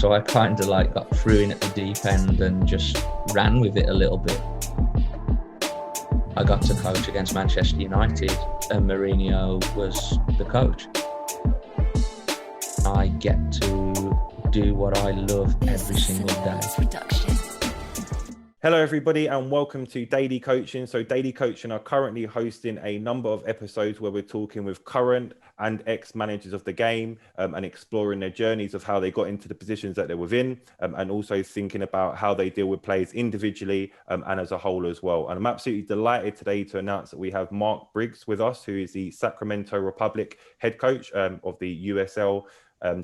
So I kind of like got threw in at the deep end and just ran with it a little bit. I got to coach against Manchester United and Mourinho was the coach. I get to do what I love every single day. Hello everybody and welcome to Daily Coaching. So Daily Coaching are currently hosting a number of episodes where we're talking with current and ex-managers of the game and exploring their journeys of how they got into the positions that they're within and also thinking about how they deal with players individually and as a whole as well. And I'm absolutely delighted today to announce that we have Mark Briggs with us, who is the Sacramento Republic head coach of the USL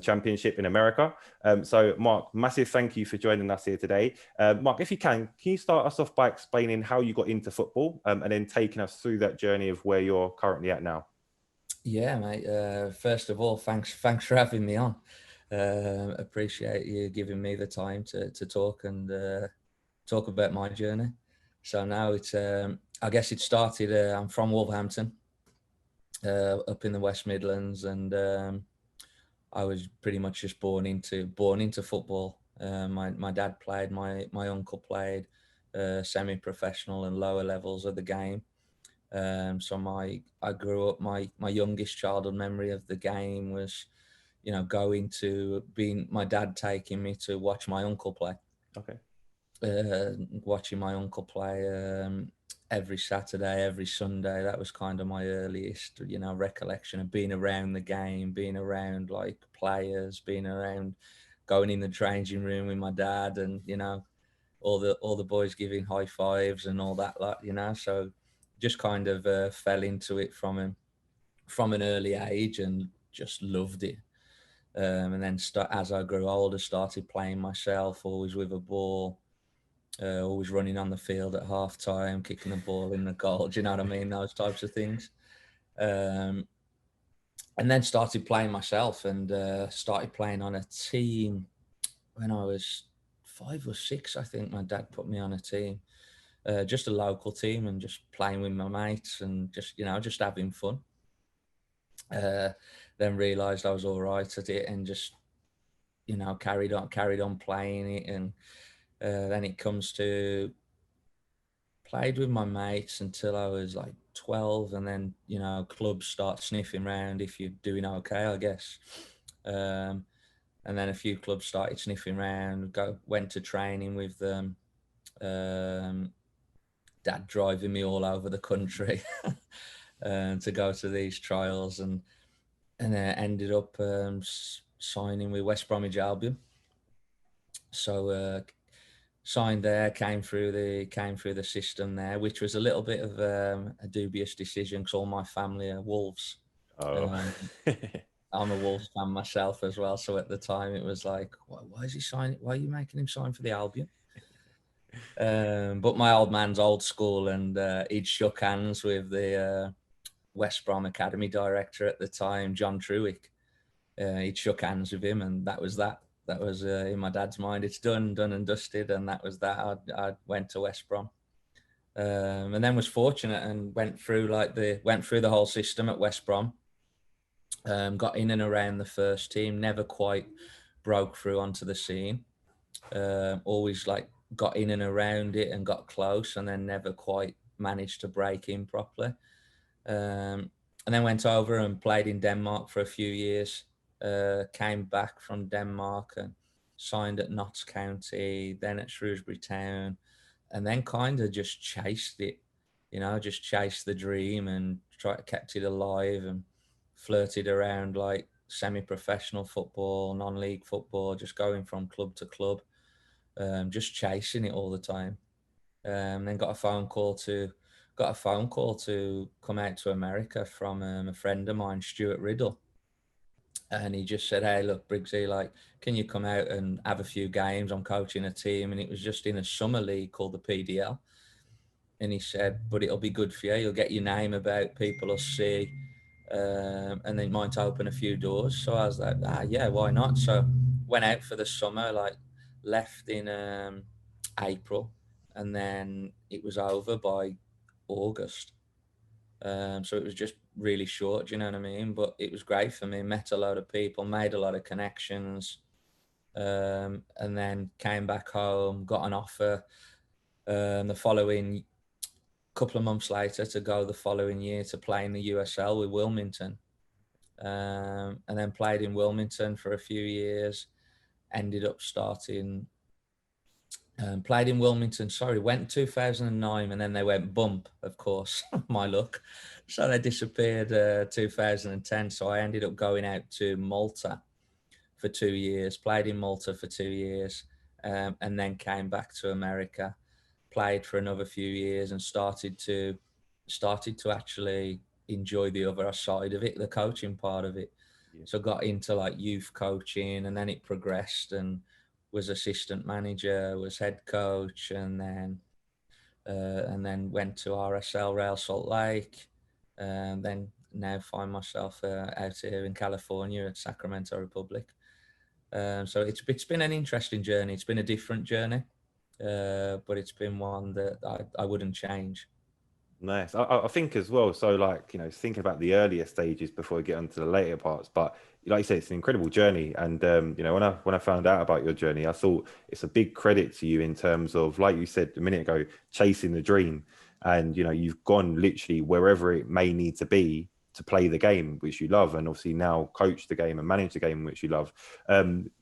Championship in America. So Mark, massive thank you for joining us here today. Mark, if you can you start us off by explaining how you got into football and then taking us through that journey of where you're currently at now? Yeah, mate. First of all, thanks for having me on. Appreciate you giving me the time to talk and talk about my journey. So now it's, I guess it started, I'm from Wolverhampton, up in the West Midlands, and I was pretty much just born into football. My dad played, my uncle played semi-professional and lower levels of the game. So I grew up, my youngest childhood memory of the game was, going to my dad taking me to watch my uncle play. Okay. Watching my uncle play every Saturday, every Sunday. That was kind of my earliest, recollection of being around the game, being around like players, being around, going in the changing room with my dad, and all the boys giving high fives and all that, So just kind of fell into it from an early age and just loved it. And then as I grew older, started playing myself, always with a ball. Always running on the field at half time, kicking the ball in the goal. Do you know what I mean? Those types of things. And then started playing myself and started playing on a team when I was 5 or 6. I think my dad put me on a team, just a local team, and just playing with my mates and just having fun. Then realised I was all right at it and just, carried on playing it. And then it comes to played with my mates until I was like 12, and then clubs start sniffing around if you're doing okay, I guess. And then a few clubs started sniffing around. Went to training with them. Dad driving me all over the country to go to these trials, and ended up signing with West Bromwich Albion. So signed there, came through the system there, which was a little bit of a dubious decision because all my family are Wolves. I'm a Wolves fan myself as well, so at the time it was like, why is he signing? Why are you making him sign for the Albion? But my old man's old school, and he'd shook hands with the West Brom Academy director at the time, John Truick. He'd shook hands with him, and that was that. That was in my dad's mind. It's done and dusted, and that was that. I went to West Brom, and then was fortunate and went through the whole system at West Brom. Got in and around the first team. Never quite broke through onto the scene. Always got in and around it and got close, and then never quite managed to break in properly. And then went over and played in Denmark for a few years. Came back from Denmark and signed at Notts County, then at Shrewsbury Town, and then kind of just chased it, just chased the dream and kept it alive and flirted around like semi-professional football, non-league football, just going from club to club, just chasing it all the time. Then got a phone call to come out to America from a friend of mine, Stuart Riddle. And he just said, hey, look, Briggsy, can you come out and have a few games? I'm coaching a team. And it was just in a summer league called the PDL. And he said, but it'll be good for you. You'll get your name about, people will see, and they might open a few doors. So I was like, yeah, why not? So went out for the summer, left in April, and then it was over by August. So it was just really short, do you know what I mean? But it was great for me. Met a lot of people, made a lot of connections. and then came back home, got an offer the following couple of months later to go the following year to play in the USL with Wilmington, and then played in Wilmington for a few years. Ended up starting. Played in Wilmington, went 2009, and then they went bump, of course, my luck. So they disappeared 2010. So I ended up going out to Malta for 2 years, played in Malta for 2 years, and then came back to America, played for another few years, and started to actually enjoy the other side of it, the coaching part of it. Yeah. So got into like youth coaching, and then it progressed, and was assistant manager, was head coach, and then went to RSL Real Salt Lake, and then now find myself out here in California at Sacramento Republic. So it's been an interesting journey. It's been a different journey, but it's been one that I wouldn't change. Nice. I think as well, so like, you know, thinking about the earlier stages before we get onto the later parts, but like you say, it's an incredible journey. And, you know, when I found out about your journey, I thought it's a big credit to you in terms of, like you said a minute ago, chasing the dream. And, you know, you've gone literally wherever it may need to be to play the game, which you love, and obviously now coach the game and manage the game, which you love.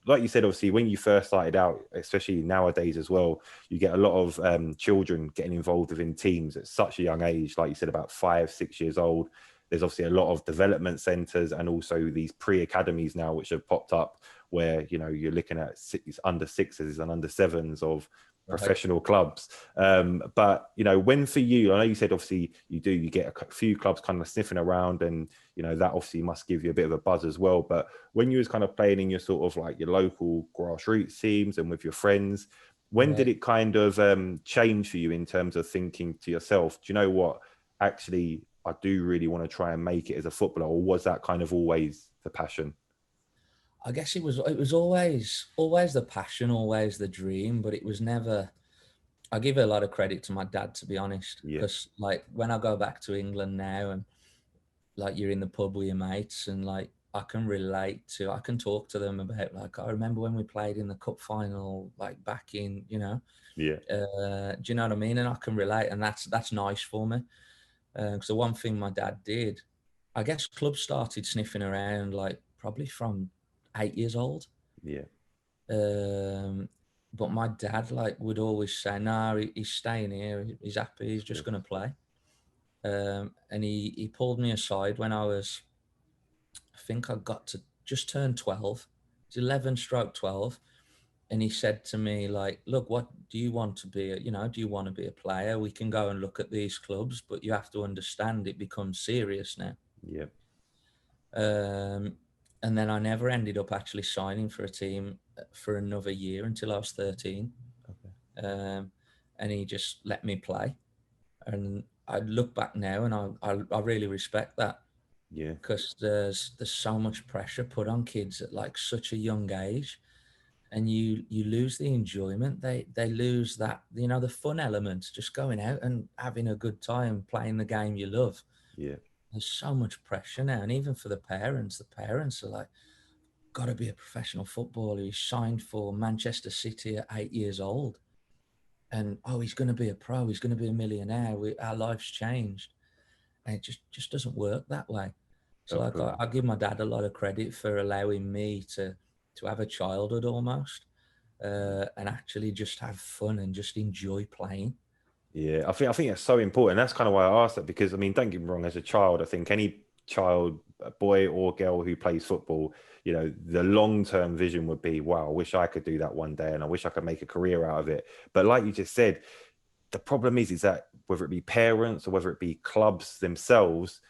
Like you said, obviously, when you first started out, especially nowadays as well, you get a lot of children getting involved within teams at such a young age, like you said, about 5, 6 years old. There's obviously a lot of development centres and also these pre-academies now, which have popped up where, you know, you're looking at under 6s and under 7s of professional clubs. But, you know, when for you, I know you said obviously you get a few clubs kind of sniffing around, and, you know, that obviously must give you a bit of a buzz as well. But when you was kind of playing in your sort of like your local grassroots teams and with your friends, when did it kind of change for you in terms of thinking to yourself, do you know what, actually, I do really want to try and make it as a footballer? Or was that kind of always the passion? I guess it was always the passion, always the dream, but it was never. I give a lot of credit to my dad, to be honest, because like when I go back to England now, and like you're in the pub with your mates, and like I can talk to them about, like, I remember when we played in the cup final, like back in, you know, do you know what I mean? And I can relate, and that's nice for me. So one thing my dad did, I guess clubs started sniffing around like probably from 8 years old. But my dad like would always say, no, he's staying here. He's happy. He's just going to play. And he pulled me aside when I was, I think I got to just turn 12. It's 11/12. And he said to me, like, look, what do you want to be? Do you want to be a player? We can go and look at these clubs, but you have to understand it becomes serious now. And then I never ended up actually signing for a team for another year until I was 13. And he just let me play. And I look back now and I really respect that. Because there's so much pressure put on kids at like such a young age. And you lose the enjoyment. They lose that, you know, the fun element, just going out and having a good time, playing the game you love. There's so much pressure now. And even for the parents are like, got to be a professional footballer. He's signed for Manchester City at 8 years old. And, he's going to be a pro. He's going to be a millionaire. Our life's changed. And it just doesn't work that way. So I give my dad a lot of credit for allowing me to have a childhood almost, and actually just have fun and just enjoy playing. I think that's so important. That's kind of why I asked that, because I mean, don't get me wrong, as a child, I think any child, boy or girl who plays football, you know, the long-term vision would be, wow, I wish I could do that one day, and I wish I could make a career out of it. But like you just said, the problem is that whether it be parents or whether it be clubs themselves,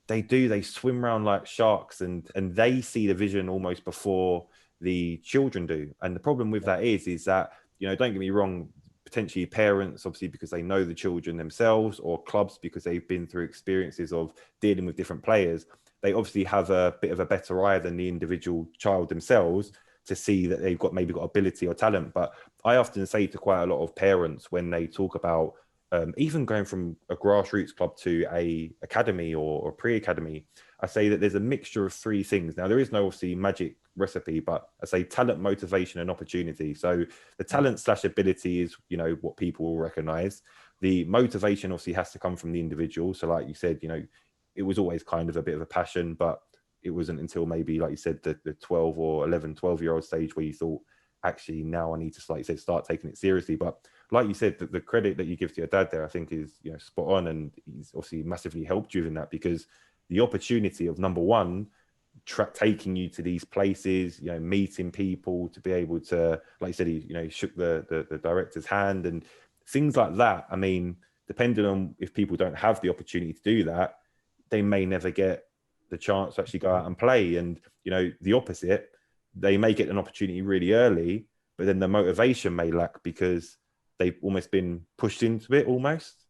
they swim around like sharks, and they see the vision almost before the children do. And the problem with that is that, you know, don't get me wrong, potentially parents, obviously, because they know the children themselves, or clubs because they've been through experiences of dealing with different players, they obviously have a bit of a better eye than the individual child themselves to see that they've maybe got ability or talent. But I often say to quite a lot of parents when they talk about even going from a grassroots club to a academy or pre-academy, I say that there's a mixture of three things. Now, there is no obviously magic recipe, but I say talent, motivation, and opportunity. So the talent / ability is, you know, what people will recognize. The motivation obviously has to come from the individual. So like you said, you know, it was always kind of a bit of a passion, but it wasn't until maybe, like you said, the 12 or 11, 12-year-old stage where you thought, actually, now I need to, like you said, start taking it seriously. But like you said, the credit that you give to your dad there, I think is, you know, spot on. And he's obviously massively helped you in that, because the opportunity of, number one, taking you to these places, you know, meeting people, to be able to, like you said, he, you know, he shook the director's hand and things like that. I mean, depending on if people don't have the opportunity to do that, they may never get the chance to actually go out and play. And, you know, the opposite, they may get an opportunity really early, but then the motivation may lack because they've almost been pushed into it almost.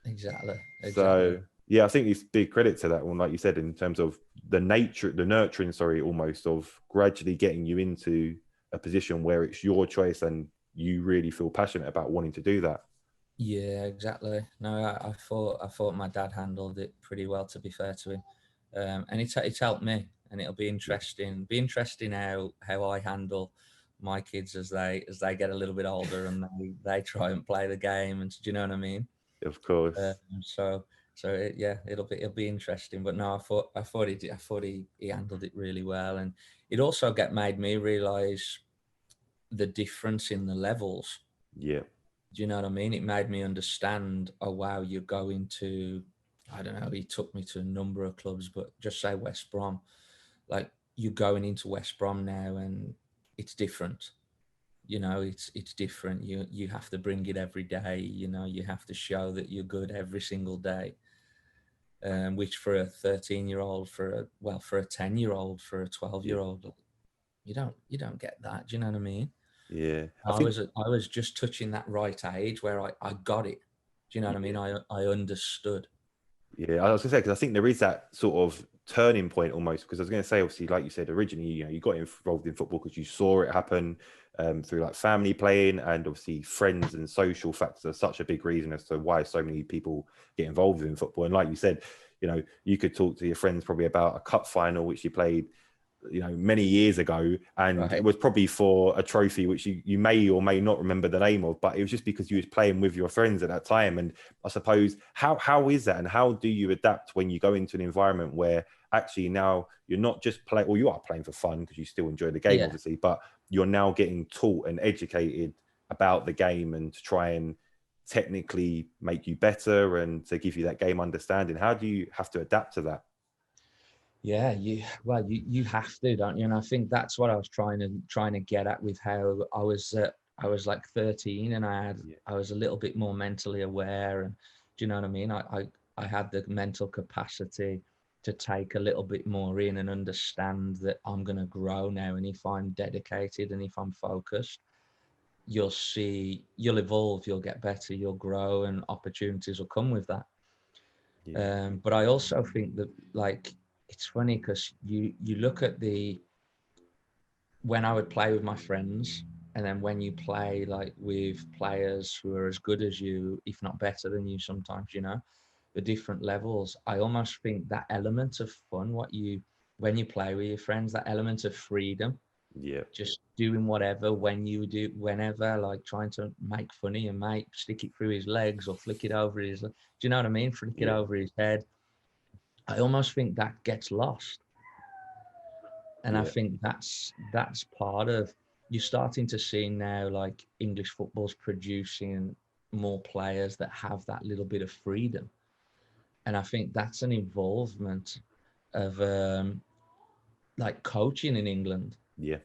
Exactly. So yeah, I think it's big credit to that one, like you said, in terms of the nurturing, almost of gradually getting you into a position where it's your choice and you really feel passionate about wanting to do that. Yeah, exactly. No, I thought my dad handled it pretty well, to be fair to him, and it's helped me, and it'll be interesting. How I handle my kids as they get a little bit older and they try and play the game, and do you know what I mean? Of course. It'll be interesting. But no, I thought he handled it really well, and it also made me realize the difference in the levels. Yeah. Do you know what I mean? It made me understand, oh wow, you're going to, I don't know, he took me to a number of clubs, but just say West Brom. Like, you're going into West Brom now and it's different. You know, it's different. You have to bring it every day. You know, you have to show that you're good every single day. Which for a 13-year-old, for a 10-year-old, for a 12-year-old, you don't get that. Do you know what I mean? Yeah. I was just touching that right age where I got it. Do you know what I mean? I understood. Yeah, I was gonna say, because I think there is that sort of turning point almost. Because I was gonna say, obviously, like you said originally, you know, you got involved in football because you saw it happen through like family playing, and obviously friends and social factors are such a big reason as to why so many people get involved in football. And like you said, you know, you could talk to your friends probably about a cup final which you played, you know, many years ago, and it was probably for a trophy which you may or may not remember the name of, but it was just because you was playing with your friends at that time. And I suppose how is that, and how do you adapt when you go into an environment where actually now you're not just playing, or you are playing for fun because you still enjoy the game, obviously, but you're now getting taught and educated about the game and to try and technically make you better and to give you that game understanding. How do you have to adapt to that? Yeah, you have to, don't you? And I think that's what I was trying to get at with how I was like 13 and I was a little bit more mentally aware, and do you know what I mean? I had the mental capacity to take a little bit more in and understand that I'm going to grow now, and if I'm dedicated and if I'm focused, you'll evolve, you'll get better, you'll grow, and opportunities will come with that. But I also think that, like, it's funny because you look at when I would play with my friends, and then when you play like with players who are as good as you, if not better than you sometimes, you know, the different levels, I almost think that element of fun, when you play with your friends, that element of freedom, just doing whatever, whenever, like trying to make funny and stick it through his legs or flick it over do you know what I mean? Flick it over his head. I almost think that gets lost. And I think that's part of, you're starting to see now, like, English football's producing more players that have that little bit of freedom. And I think that's an involvement of like coaching in England. Yeah.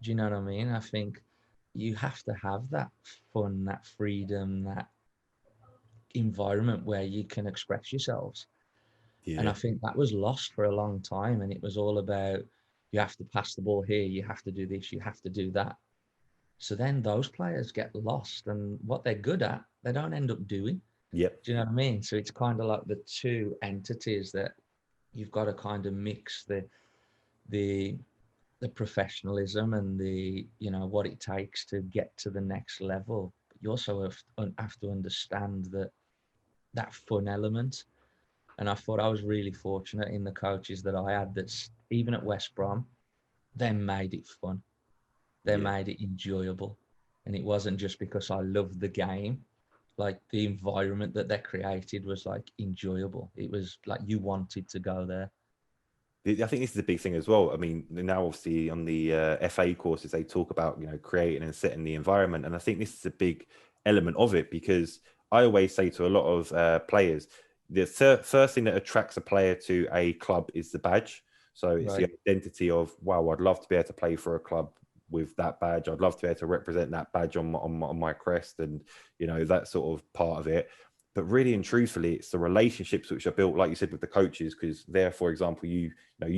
Do you know what I mean? I think you have to have that fun, that freedom, that environment where you can express yourselves. And I think that was lost for a long time. And it was all about, you have to pass the ball here, you have to do this, you have to do that. So then those players get lost, and what they're good at, they don't end up doing. Do you know what I mean? So it's kind of like the two entities that you've got to kind of mix the professionalism and the, you know, what it takes to get to the next level. But you also have to understand that that fun element. And I thought I was really fortunate in the coaches that I had. That's even at West Brom, they made it fun. They made it enjoyable, and it wasn't just because I loved the game. Like the environment that they created was like enjoyable. It was like you wanted to go there. I think this is a big thing as well. I mean, now obviously on the FA courses, they talk about, creating and setting the environment. And I think this is a big element of it, because I always say to a lot of players, the first thing that attracts a player to a club is the badge. So it's the identity of, wow, I'd love to be able to play for a club with that badge. I'd love to be able to represent that badge on my crest, and, that sort of part of it. But really and truthfully, it's the relationships which are built, like you said, with the coaches, because there, for example, you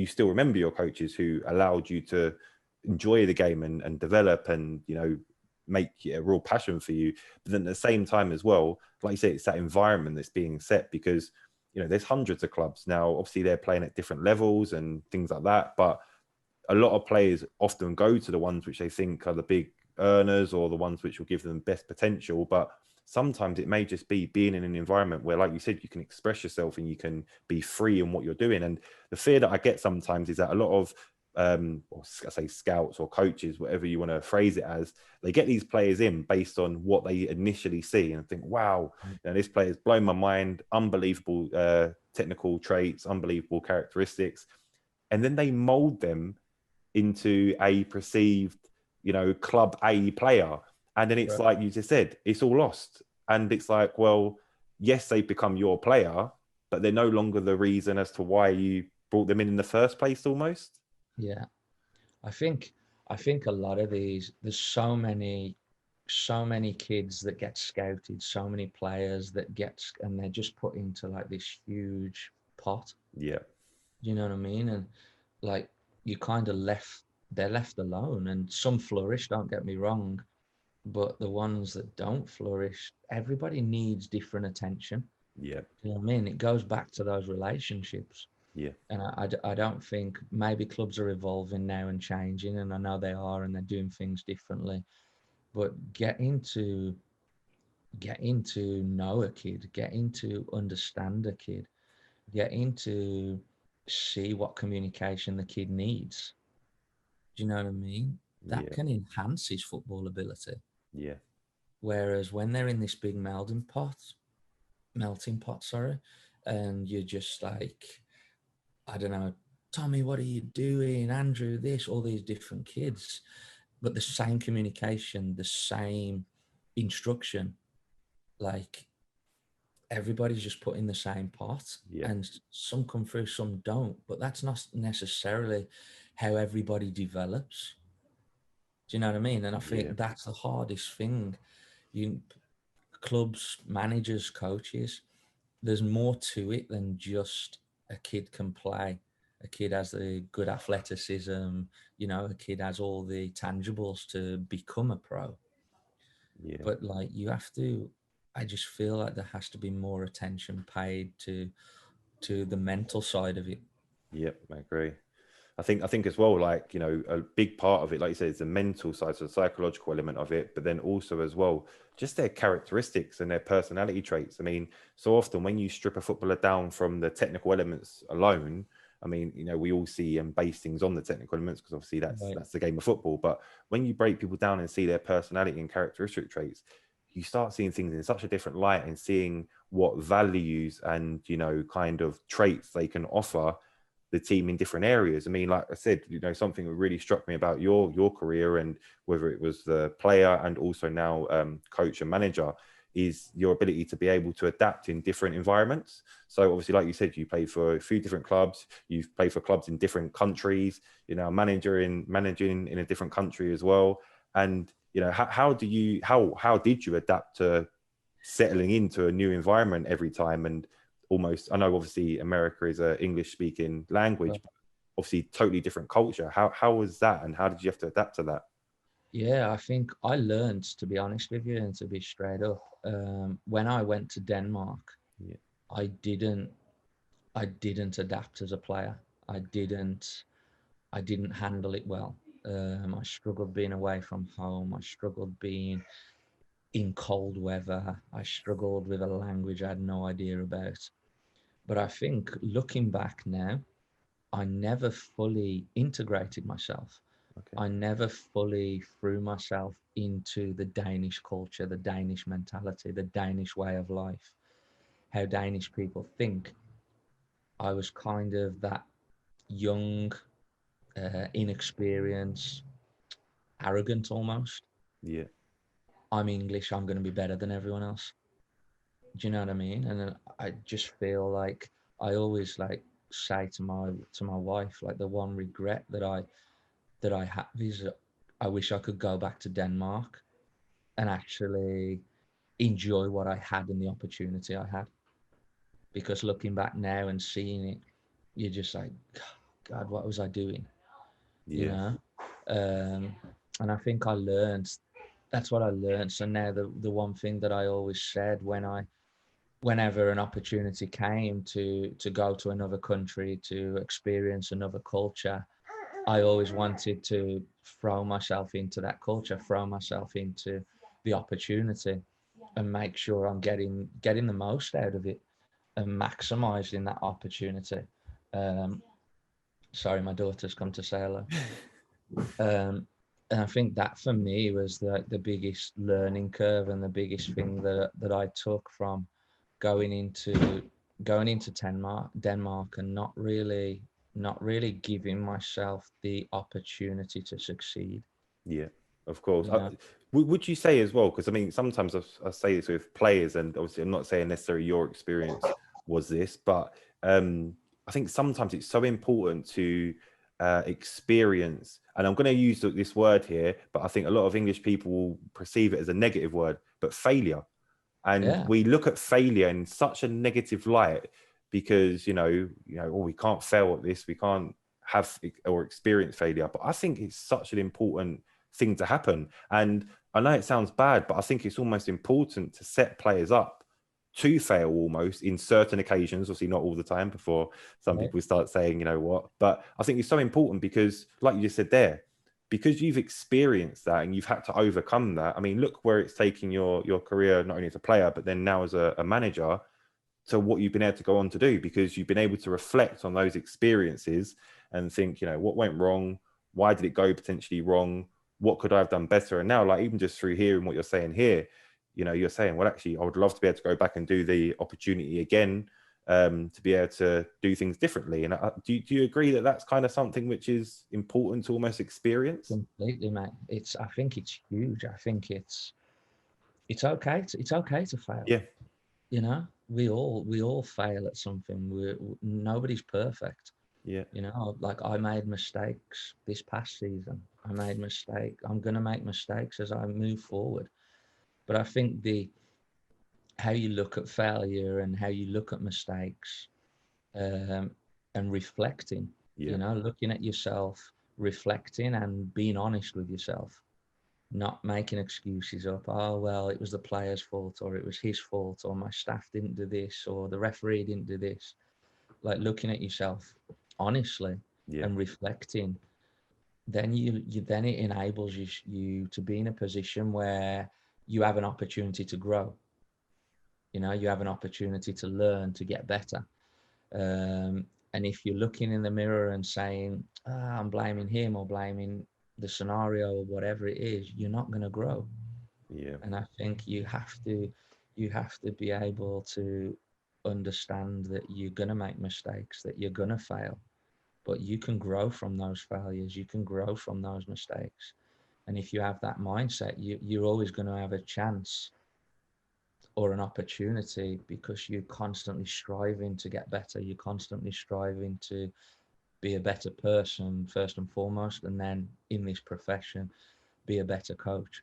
still remember your coaches who allowed you to enjoy the game and develop and, make it a real passion for you. But then at the same time as well, like you say, it's that environment that's being set, because, there's hundreds of clubs now. Obviously, they're playing at different levels and things like that. But a lot of players often go to the ones which they think are the big earners or the ones which will give them best potential. But sometimes it may just be being in an environment where, like you said, you can express yourself and you can be free in what you're doing. And the fear that I get sometimes is that a lot of, or I say scouts or coaches, whatever you want to phrase it as, they get these players in based on what they initially see and think, wow, this player's blown my mind, unbelievable technical traits, unbelievable characteristics. And then they mold them into a perceived, club A player. And then it's like you just said, it's all lost. And it's like, well, yes, they become your player, but they're no longer the reason as to why you brought them in the first place almost. Yeah. I think a lot of these, there's so many kids that get scouted, so many players that and they're just put into like this huge pot. Yeah. You know what I mean? And like you kind of they're left alone, and some flourish, don't get me wrong, but the ones that don't flourish, everybody needs different attention. Yeah. You know what I mean? It goes back to those relationships. Yeah. And I don't think, maybe clubs are evolving now and changing, and I know they are, and they're doing things differently. But getting to know a kid, getting to understand a kid, getting to see what communication the kid needs. Do you know what I mean? That can enhance his football ability. Yeah. Whereas when they're in this big melting pot, sorry, and you're just like, I don't know, Tommy, what are you doing? Andrew, this, all these different kids, but the same communication, the same instruction, like everybody's just put in the same pot, and some come through, some don't, but that's not necessarily how everybody develops. Do you know what I mean? And I think that's the hardest thing. Clubs, managers, coaches, there's more to it than just a kid can play. A kid has the good athleticism, a kid has all the tangibles to become a pro. Yeah. But like I just feel like there has to be more attention paid to the mental side of it. Yep, I agree. I think as well, like, a big part of it, like you said, is the mental side, so the psychological element of it, but then also as well, just their characteristics and their personality traits. I mean, so often when you strip a footballer down from the technical elements alone, I mean, we all see and base things on the technical elements because obviously that's the game of football. But when you break people down and see their personality and characteristic traits, you start seeing things in such a different light and seeing what values and, kind of traits they can offer the team in different areas. I mean, like I said, something that really struck me about your career, and whether it was the player and also now coach and manager, is your ability to be able to adapt in different environments. So obviously, like you said, you played for a few different clubs, you've played for clubs in different countries, managing in a different country as well. And how did you adapt to settling into a new environment every time? And almost, I know obviously America is a English speaking language, but obviously totally different culture. How was that, and how did you have to adapt to that? Yeah, I think I learned, to be honest with you and to be straight up, when I went to Denmark, I didn't adapt as a player. I didn't handle it well. I struggled being away from home. I struggled being in cold weather. I struggled with a language I had no idea about. But I think looking back now, I never fully integrated myself. Okay. I never fully threw myself into the Danish culture, the Danish mentality, the Danish way of life, how Danish people think. I was kind of that young, inexperienced, arrogant almost. Yeah. I'm English, I'm going to be better than everyone else. Do you know what I mean? And then I just feel like I always like say to my wife, like the one regret that I have is I wish I could go back to Denmark and actually enjoy what I had and the opportunity I had. Because looking back now and seeing it, you're just like, God, what was I doing? You Yeah. know? And I think I learned, that's what I learned. So now the one thing that I always said whenever an opportunity came to go to another country, to experience another culture, I always wanted to throw myself into that culture, throw myself into the opportunity and make sure I'm getting the most out of it and maximizing that opportunity. Um, Sorry, my daughter's come to say hello. And I think that for me was the biggest learning curve and the biggest thing that I took from going into Denmark and not really giving myself the opportunity to succeed. Yeah, of course. You know? Would you say as well? Because I mean, sometimes I say this with players, and obviously, I'm not saying necessarily your experience was this, but I think sometimes it's so important to experience. And I'm going to use this word here, but I think a lot of English people will perceive it as a negative word, but failure. And Yeah, we look at failure in such a negative light because oh, we can't fail at this, we can't have or experience failure. But I think it's such an important thing to happen. And I know it sounds bad, but I think it's almost important to set players up to fail almost in certain occasions, obviously not all the time, before some right. people start saying, you know what. But I think it's so important because, like you just said there, because you've experienced that and you've had to overcome that. I mean, look where it's taking your career, not only as a player, but then now as a manager, to what you've been able to go on to do, because you've been able to reflect on those experiences and think, what went wrong? Why did it go potentially wrong? What could I have done better? And now, like, even just through hearing what you're saying here, you're saying, well, actually, I would love to be able to go back and do the opportunity again, to be able to do things differently. And do you agree that that's kind of something which is important to almost experience? Completely, mate. I think it's huge. I think it's okay. It's okay to fail. Yeah. You know, we all fail at something. Nobody's perfect. Yeah. Like I made mistakes this past season. I made mistake. I'm gonna make mistakes as I move forward. But I think the how you look at failure and how you look at mistakes, um, and reflecting. Yeah. Looking at yourself, reflecting, and being honest with yourself. Not making excuses up. Oh well, it was the player's fault, or it was his fault, or my staff didn't do this, or the referee didn't do this. Like looking at yourself honestly Yeah. and reflecting, then then it enables you to be in a position where you have an opportunity to grow. You have an opportunity to learn, to get better. And if you're looking in the mirror and saying, I'm blaming him or blaming the scenario or whatever it is, you're not going to grow. Yeah. And I think you have to be able to understand that you're going to make mistakes, that you're going to fail, but you can grow from those failures. You can grow from those mistakes. And if you have that mindset, you're always going to have a chance or an opportunity, because you're constantly striving to get better. You're constantly striving to be a better person first and foremost, and then in this profession, be a better coach.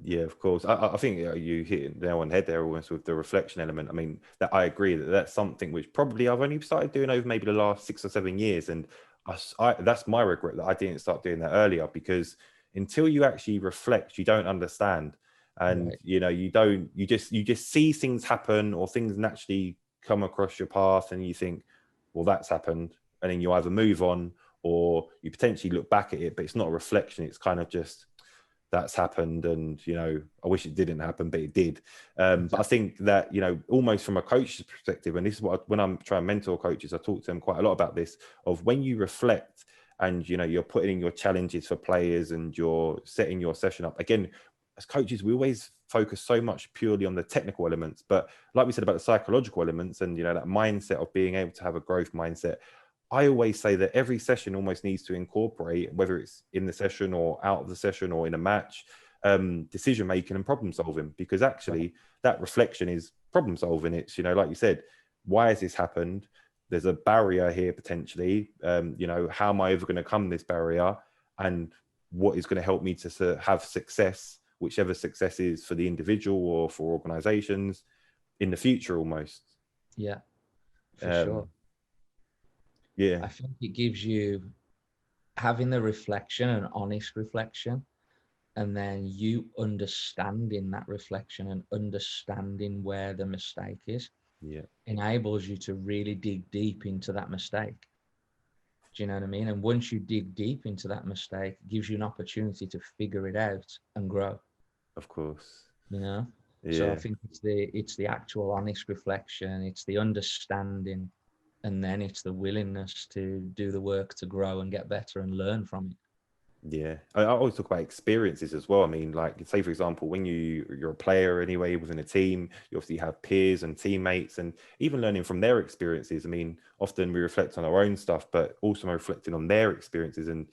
Yeah, of course. I think you hit it nail on the head there almost with the reflection element. I mean, that I agree that that's something which probably I've only started doing over maybe the last 6 or 7 years. And that's my regret, that I didn't start doing that earlier, because until you actually reflect, you don't understand. And, Right. you just see things happen, or things naturally come across your path and you think, well, that's happened. And then you either move on or you potentially look back at it, but it's not a reflection. It's kind of just, that's happened, and I wish it didn't happen, but it did. But I think that almost from a coach's perspective, and this is what when I'm trying to mentor coaches, I talk to them quite a lot about this, of when you reflect and you're putting in your challenges for players and you're setting your session up. Again, as coaches, we always focus so much purely on the technical elements, but like we said about the psychological elements and that mindset of being able to have a growth mindset, I always say that every session almost needs to incorporate, whether it's in the session or out of the session or in a match, decision making and problem solving, because actually that reflection is problem solving. It's like you said, why has this happened? There's a barrier here potentially. How am I ever going to come this barrier, and what is going to help me to have success, whichever success is for the individual or for organizations in the future almost. Yeah, for sure. Yeah, I think it gives you having the reflection, an honest reflection, and then you understanding that reflection and understanding where the mistake is. Yeah, enables you to really dig deep into that mistake. Do you know what I mean? And once you dig deep into that mistake, it gives you an opportunity to figure it out and grow. Of course. Yeah. So I Yeah. think it's the actual honest reflection, it's the understanding, and then it's the willingness to do the work to grow and get better and learn from it. Yeah, I always talk about experiences as well. I mean, like, say for example, when you're a player anyway within a team, you obviously have peers and teammates, and even learning from their experiences. I mean, often we reflect on our own stuff, but also reflecting on their experiences, and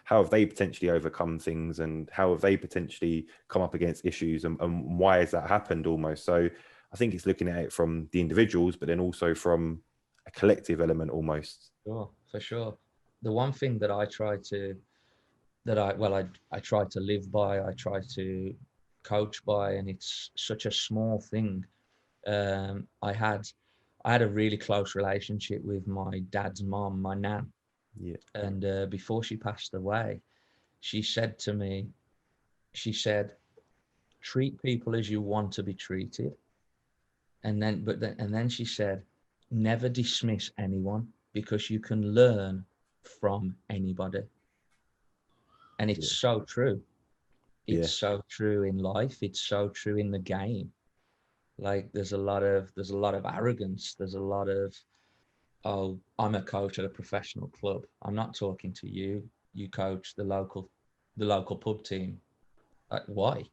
how have they potentially overcome things, and how have they potentially come up against issues, and why has that happened almost. So I think it's looking at it from the individuals, but then also from a collective element almost. Sure, for sure. The one thing that I try to I try to live by, I try to coach by, and it's such a small thing. I had a really close relationship with my dad's mom, my nan. Yeah. And before she passed away, she said to me, she said, treat people as you want to be treated. And then she said, never dismiss anyone, because you can learn from anybody. And it's so true. It's so true in life. It's so true in the game. Like there's a lot of arrogance. There's a lot of, oh, I'm a coach at a professional club. I'm not talking to you. You coach the local pub team. Like, why?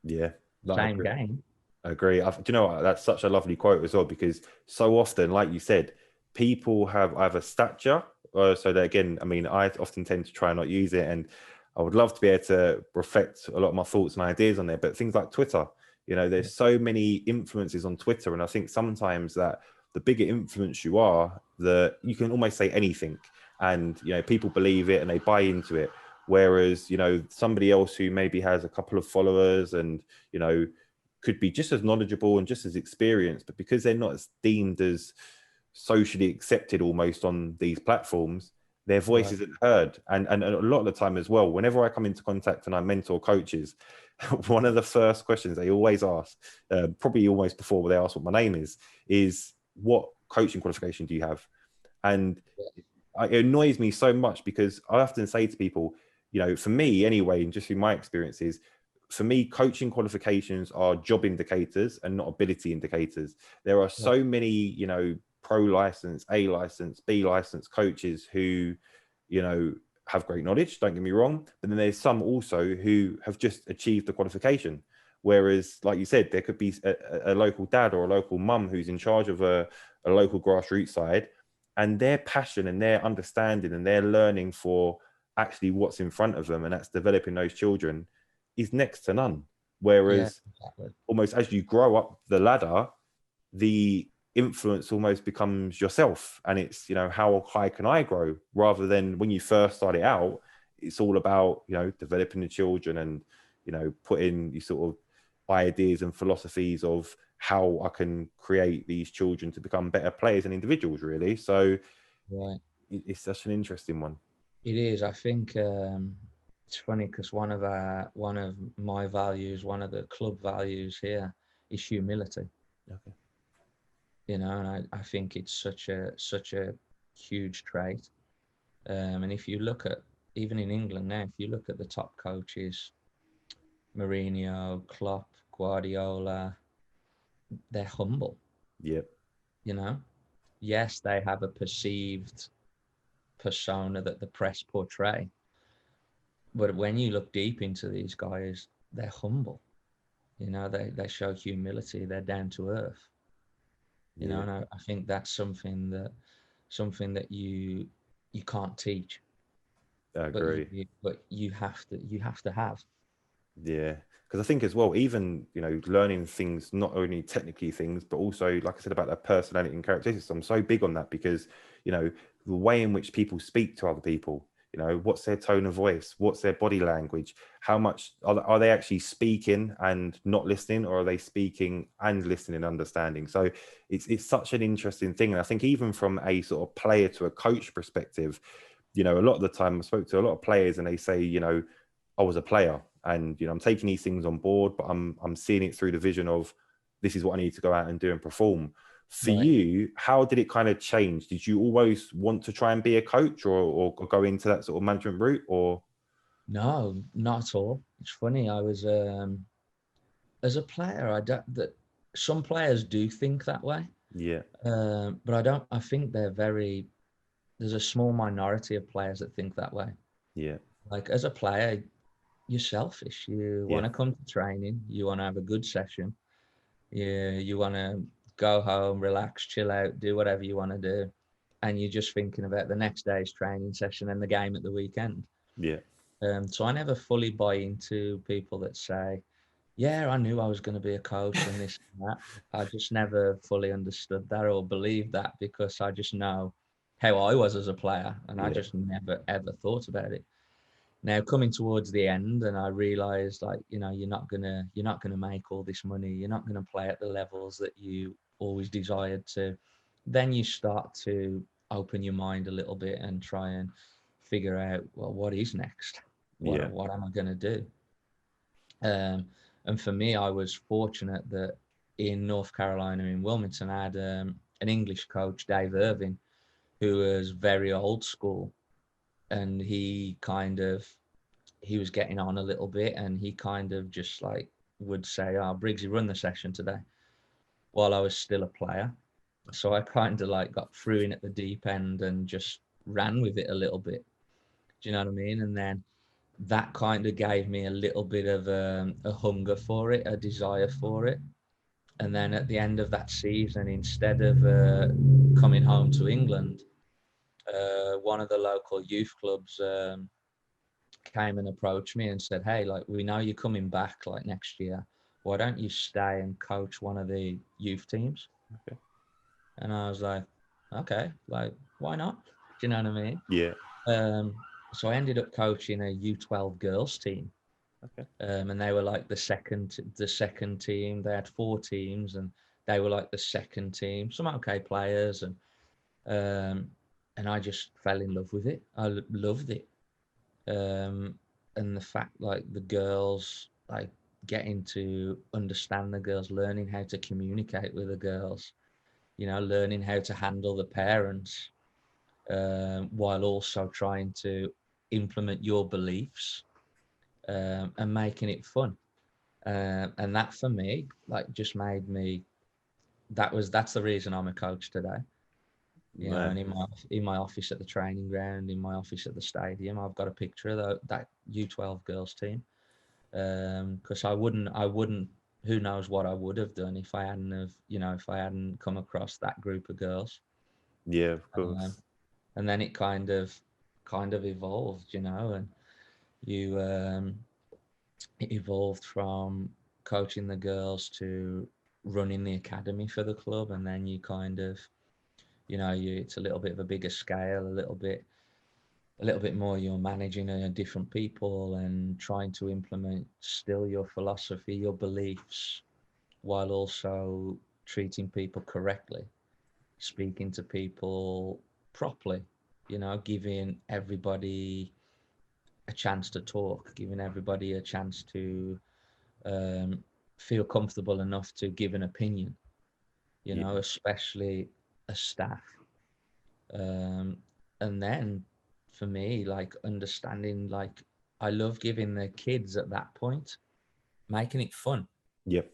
Yeah. Same game. I agree. Do you know what? That's such a lovely quote as well, because so often, like you said, people have either stature, so that, again, I mean, I often tend to try and not use it, and I would love to be able to reflect a lot of my thoughts and ideas on there. But things like Twitter, there's so many influences on Twitter, and I think sometimes that the bigger influence you are, you can almost say anything, and people believe it and they buy into it. Whereas somebody else who maybe has a couple of followers and could be just as knowledgeable and just as experienced, but because they're not as deemed as socially accepted almost on these platforms, their voice isn't heard. And a lot of the time as well, whenever I come into contact and I mentor coaches, one of the first questions they always ask, probably almost before they ask what my name is what coaching qualification do you have? And it annoys me so much, because I often say to people, for me anyway, and just through my experiences, for me, coaching qualifications are job indicators and not ability indicators. There are so many, pro license, A license, B license coaches who, have great knowledge, don't get me wrong, but then there's some also who have just achieved the qualification. Whereas, like you said, there could be a local dad or a local mum who's in charge of a local grassroots side, and their passion and their understanding and their learning for actually what's in front of them, and that's developing those children, is next to none. Whereas almost as you grow up the ladder, the influence almost becomes yourself, and it's how high can I grow, rather than when you first started out, it's all about developing the children and putting these sort of ideas and philosophies of how I can create these children to become better players and individuals, really. So it's such an interesting one. It is. I think it's funny because one of my values, one of the club values here, is humility. Okay. And I think it's such a huge trait. And if you look at, even in England now, if you look at the top coaches, Mourinho, Klopp, Guardiola, they're humble, Yep. you know? Yes, they have a perceived persona that the press portray, but when you look deep into these guys, they're humble. You know, they show humility. They're down to earth. You know, Yeah. and I think that's something that you can't teach, I but agree. you have to have. Yeah, because I think as well, even learning things, not only technically things, but also, like I said, about their personality and characteristics. I'm so big on that because the way in which people speak to other people. What's their tone of voice? What's their body language? How much are they actually speaking and not listening, or are they speaking and listening and understanding? So it's such an interesting thing, and I think even from a sort of player to a coach perspective, a lot of the time I spoke to a lot of players, and they say, I was a player, and I'm taking these things on board, but I'm seeing it through the vision of this is what I need to go out and do and perform. For Right. you, how did it kind of change? Did you always want to try and be a coach, or go into that sort of management route, or? No, not at all. It's funny. I was as a player, I don't, that some players do think that way, Yeah, but I don't. I think there's a small minority of players that think that way. yeah, Like as a player, you're selfish. You yeah, want to come to training. You want to have a good session. You want to go home, relax, chill out, do whatever you want to do, and you're just thinking about the next day's training session and the game at the weekend. yeah, So I never fully buy into people that say, "Yeah, I knew I was going to be a coach and this and that." I just never fully understood that or believed that because I just know how I was as a player, and I yeah, just never ever thought about it. Now coming towards the end, and I realized, like, you're not gonna make all this money. You're not gonna play at the levels that you always desired to. Then you start to open your mind a little bit and try and figure out, well, what is next? yeah. What am I gonna do? Um, and for me, I was fortunate that in North Carolina, in Wilmington, I had an English coach, Dave Irving, who was very old school, and he was getting on a little bit, and he kind of just like would say, "Oh, Briggsy, run the session today," while I was still a player. So I kind of like got threw in at the deep end and just ran with it a little bit. Do you know what I mean? And then that kind of gave me a little bit of a hunger for it, a desire for it. And then at the end of that season, instead of coming home to England, one of the local youth clubs came and approached me and said, "Hey, like, we know you're coming back like next year. Why don't you stay and coach one of the youth teams?" Okay. And I was like, "Okay, like, why not?" Do you know what I mean? Yeah. Um, so I ended up coaching a U12 girls team, Okay. and they were like the second team. They had four teams, and they were like the second team. Some okay players, um, and I just fell in love with it. I loved it. um, and the fact, like, the girls, like, getting to understand the girls, learning how to communicate with the girls, learning how to handle the parents, while also trying to implement your beliefs, and making it fun. And that for me, like, just made me. That's the reason I'm a coach today. And Man. in my office at the training ground, in my office at the stadium, I've got a picture of that U12 girls team. Because I wouldn't. Who knows what I would have done if I hadn't come across that group of girls. Yeah, of Um, course. and then it kind of evolved, and you it evolved from coaching the girls to running the academy for the club, and then you kind of, it's a little bit of a bigger scale, a little bit more. You're managing different people and trying to implement still your philosophy, your beliefs, while also treating people correctly, speaking to people properly, giving everybody a chance to talk, giving everybody a chance to um, feel comfortable enough to give an opinion, Yeah. especially as staff. Um, and then for me, like, understanding, like, I love giving the kids at that point making it fun. Yep.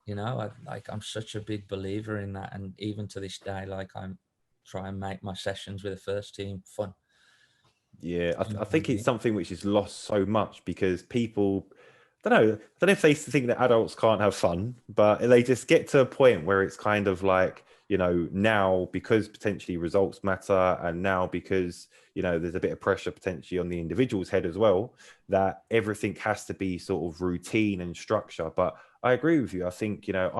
You know, I'm such a big believer in that, and even to this day, like I'm try and make my sessions with the first team fun. Yeah, I think it's something which is lost so much because people, I don't know if they think that adults can't have fun, but they just get to a point where it's kind of like, you know, now because potentially results matter, and now because, you know, there's a bit of pressure potentially on the individual's head as well, that everything has to be sort of routine and structure. But I agree with you. I think, you know,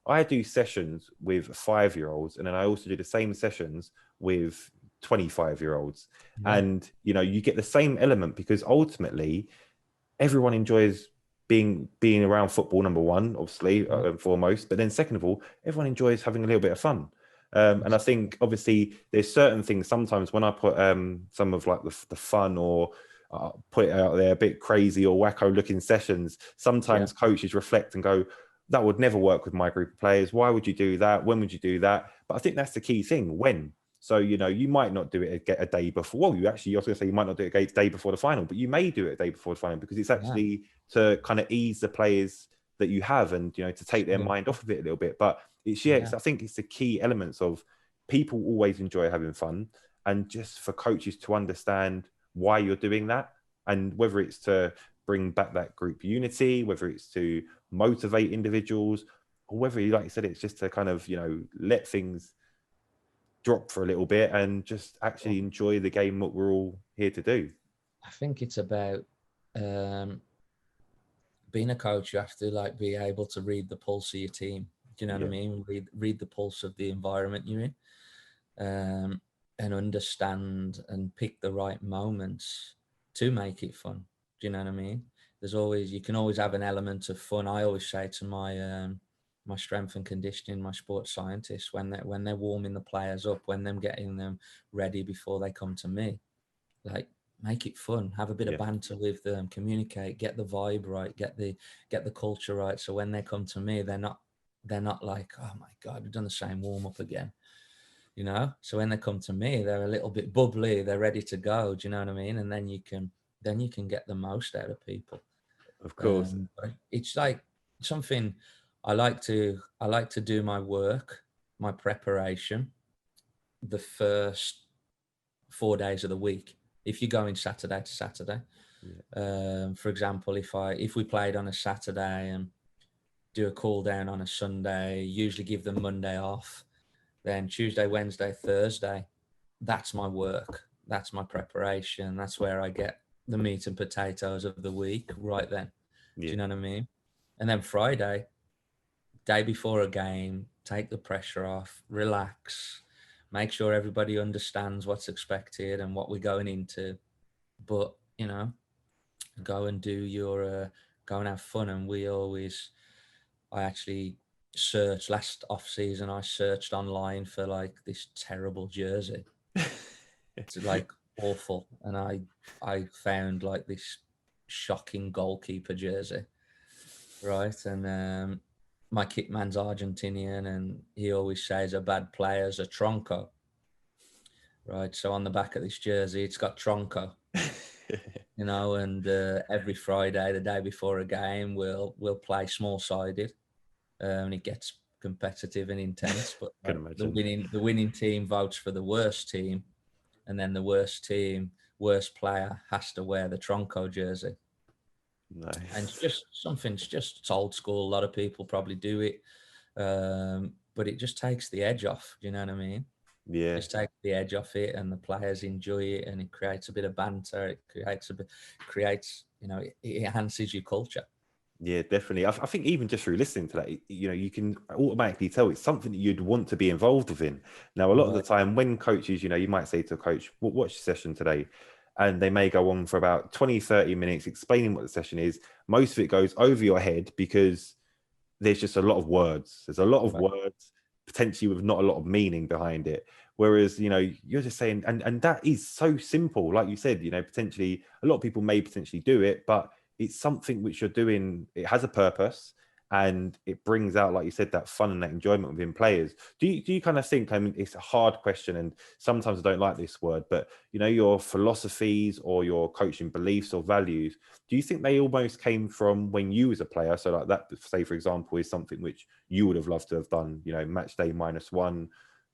I do sessions with 5-year-olds, and then I also do the same sessions with 25-year-olds. Yeah. And, you know, you get the same element because ultimately everyone enjoys being around football, number one, obviously, and foremost. But then second of all, everyone enjoys having a little bit of fun. And I think obviously there's certain things sometimes when I put some of like the fun or put it out there a bit crazy or wacko looking sessions, sometimes coaches reflect and go, that would never work with my group of players. Why would you do that? When would you do that? But I think that's the key thing. When? So, you know, you might not do it a day before. Well, I was going to say you might not do it a day before the final, but you may do it a day before the final because it's actually to kind of ease the players that you have and, you know, to take their mind off of it a little bit. But it's, I think it's the key elements of people always enjoy having fun, and just for coaches to understand why you're doing that, and whether it's to bring back that group unity, whether it's to motivate individuals, or whether, like you said, it's just to kind of, you know, let things drop for a little bit and just actually enjoy the game that we're all here to do. I think it's about being a coach. You have to like be able to read the pulse of your team. Do you know what I mean? Read the pulse of the environment you're in, and understand and pick the right moments to make it fun. Do you know what I mean? You can always have an element of fun. I always say to my strength and conditioning, my sports scientists, when they're warming the players up, when they're getting them ready before they come to me, like make it fun, have a bit of banter with them, communicate, get the vibe right, get the culture right. So when they come to me, they're not like, oh my God, we've done the same warm up again, you know? So when they come to me, they're a little bit bubbly, they're ready to go. Do you know what I mean? And then you can get the most out of people. Of course. It's like something I like to do my work, my preparation, the first 4 days of the week. If you're going Saturday to Saturday, for example, if we played on a Saturday and do a cool down on a Sunday, usually give them Monday off, then Tuesday, Wednesday, Thursday, that's my work. That's my preparation. That's where I get the meat and potatoes of the week right then. Do you know what I mean? And then Friday, day before a game, take the pressure off, relax, make sure everybody understands what's expected and what we're going into. But, you know, go and do your, go and have fun. And I actually searched last off season. I searched online for like this terrible jersey. It's like awful. And I found like this shocking goalkeeper jersey. Right. And my kit man's Argentinian, and he always says a bad player's a tronco. Right. So on the back of this jersey, it's got tronco. You know, and every Friday, the day before a game, we'll play small-sided, and it gets competitive and intense. But the winning team votes for the worst team, and then the worst player has to wear the tronco jersey. Nice. And it's just old school. A lot of people probably do it, but it just takes the edge off. Do you know what I mean? Yeah. Just take the edge off it, and the players enjoy it, and it creates a bit of banter. It creates, you know, it enhances your culture. Yeah, definitely. I think even just through listening to that, you know, you can automatically tell it's something that you'd want to be involved within. Now, a lot of the time when coaches, you know, you might say to a coach, watch the session today. And they may go on for about 20, 30 minutes explaining what the session is. Most of it goes over your head because there's just a lot of words. There's a lot of words, potentially with not a lot of meaning behind it. Whereas, you know, you're just saying, and that is so simple. Like you said, you know, potentially a lot of people may potentially do it, but it's something which you're doing. It has a purpose, and it brings out, like you said, that fun and that enjoyment within players. Do you kind of think, I mean, it's a hard question, and sometimes I don't like this word, but you know, your philosophies or your coaching beliefs or values, do you think they almost came from when you was a player? So like that, say for example, is something which you would have loved to have done, you know, match day -1,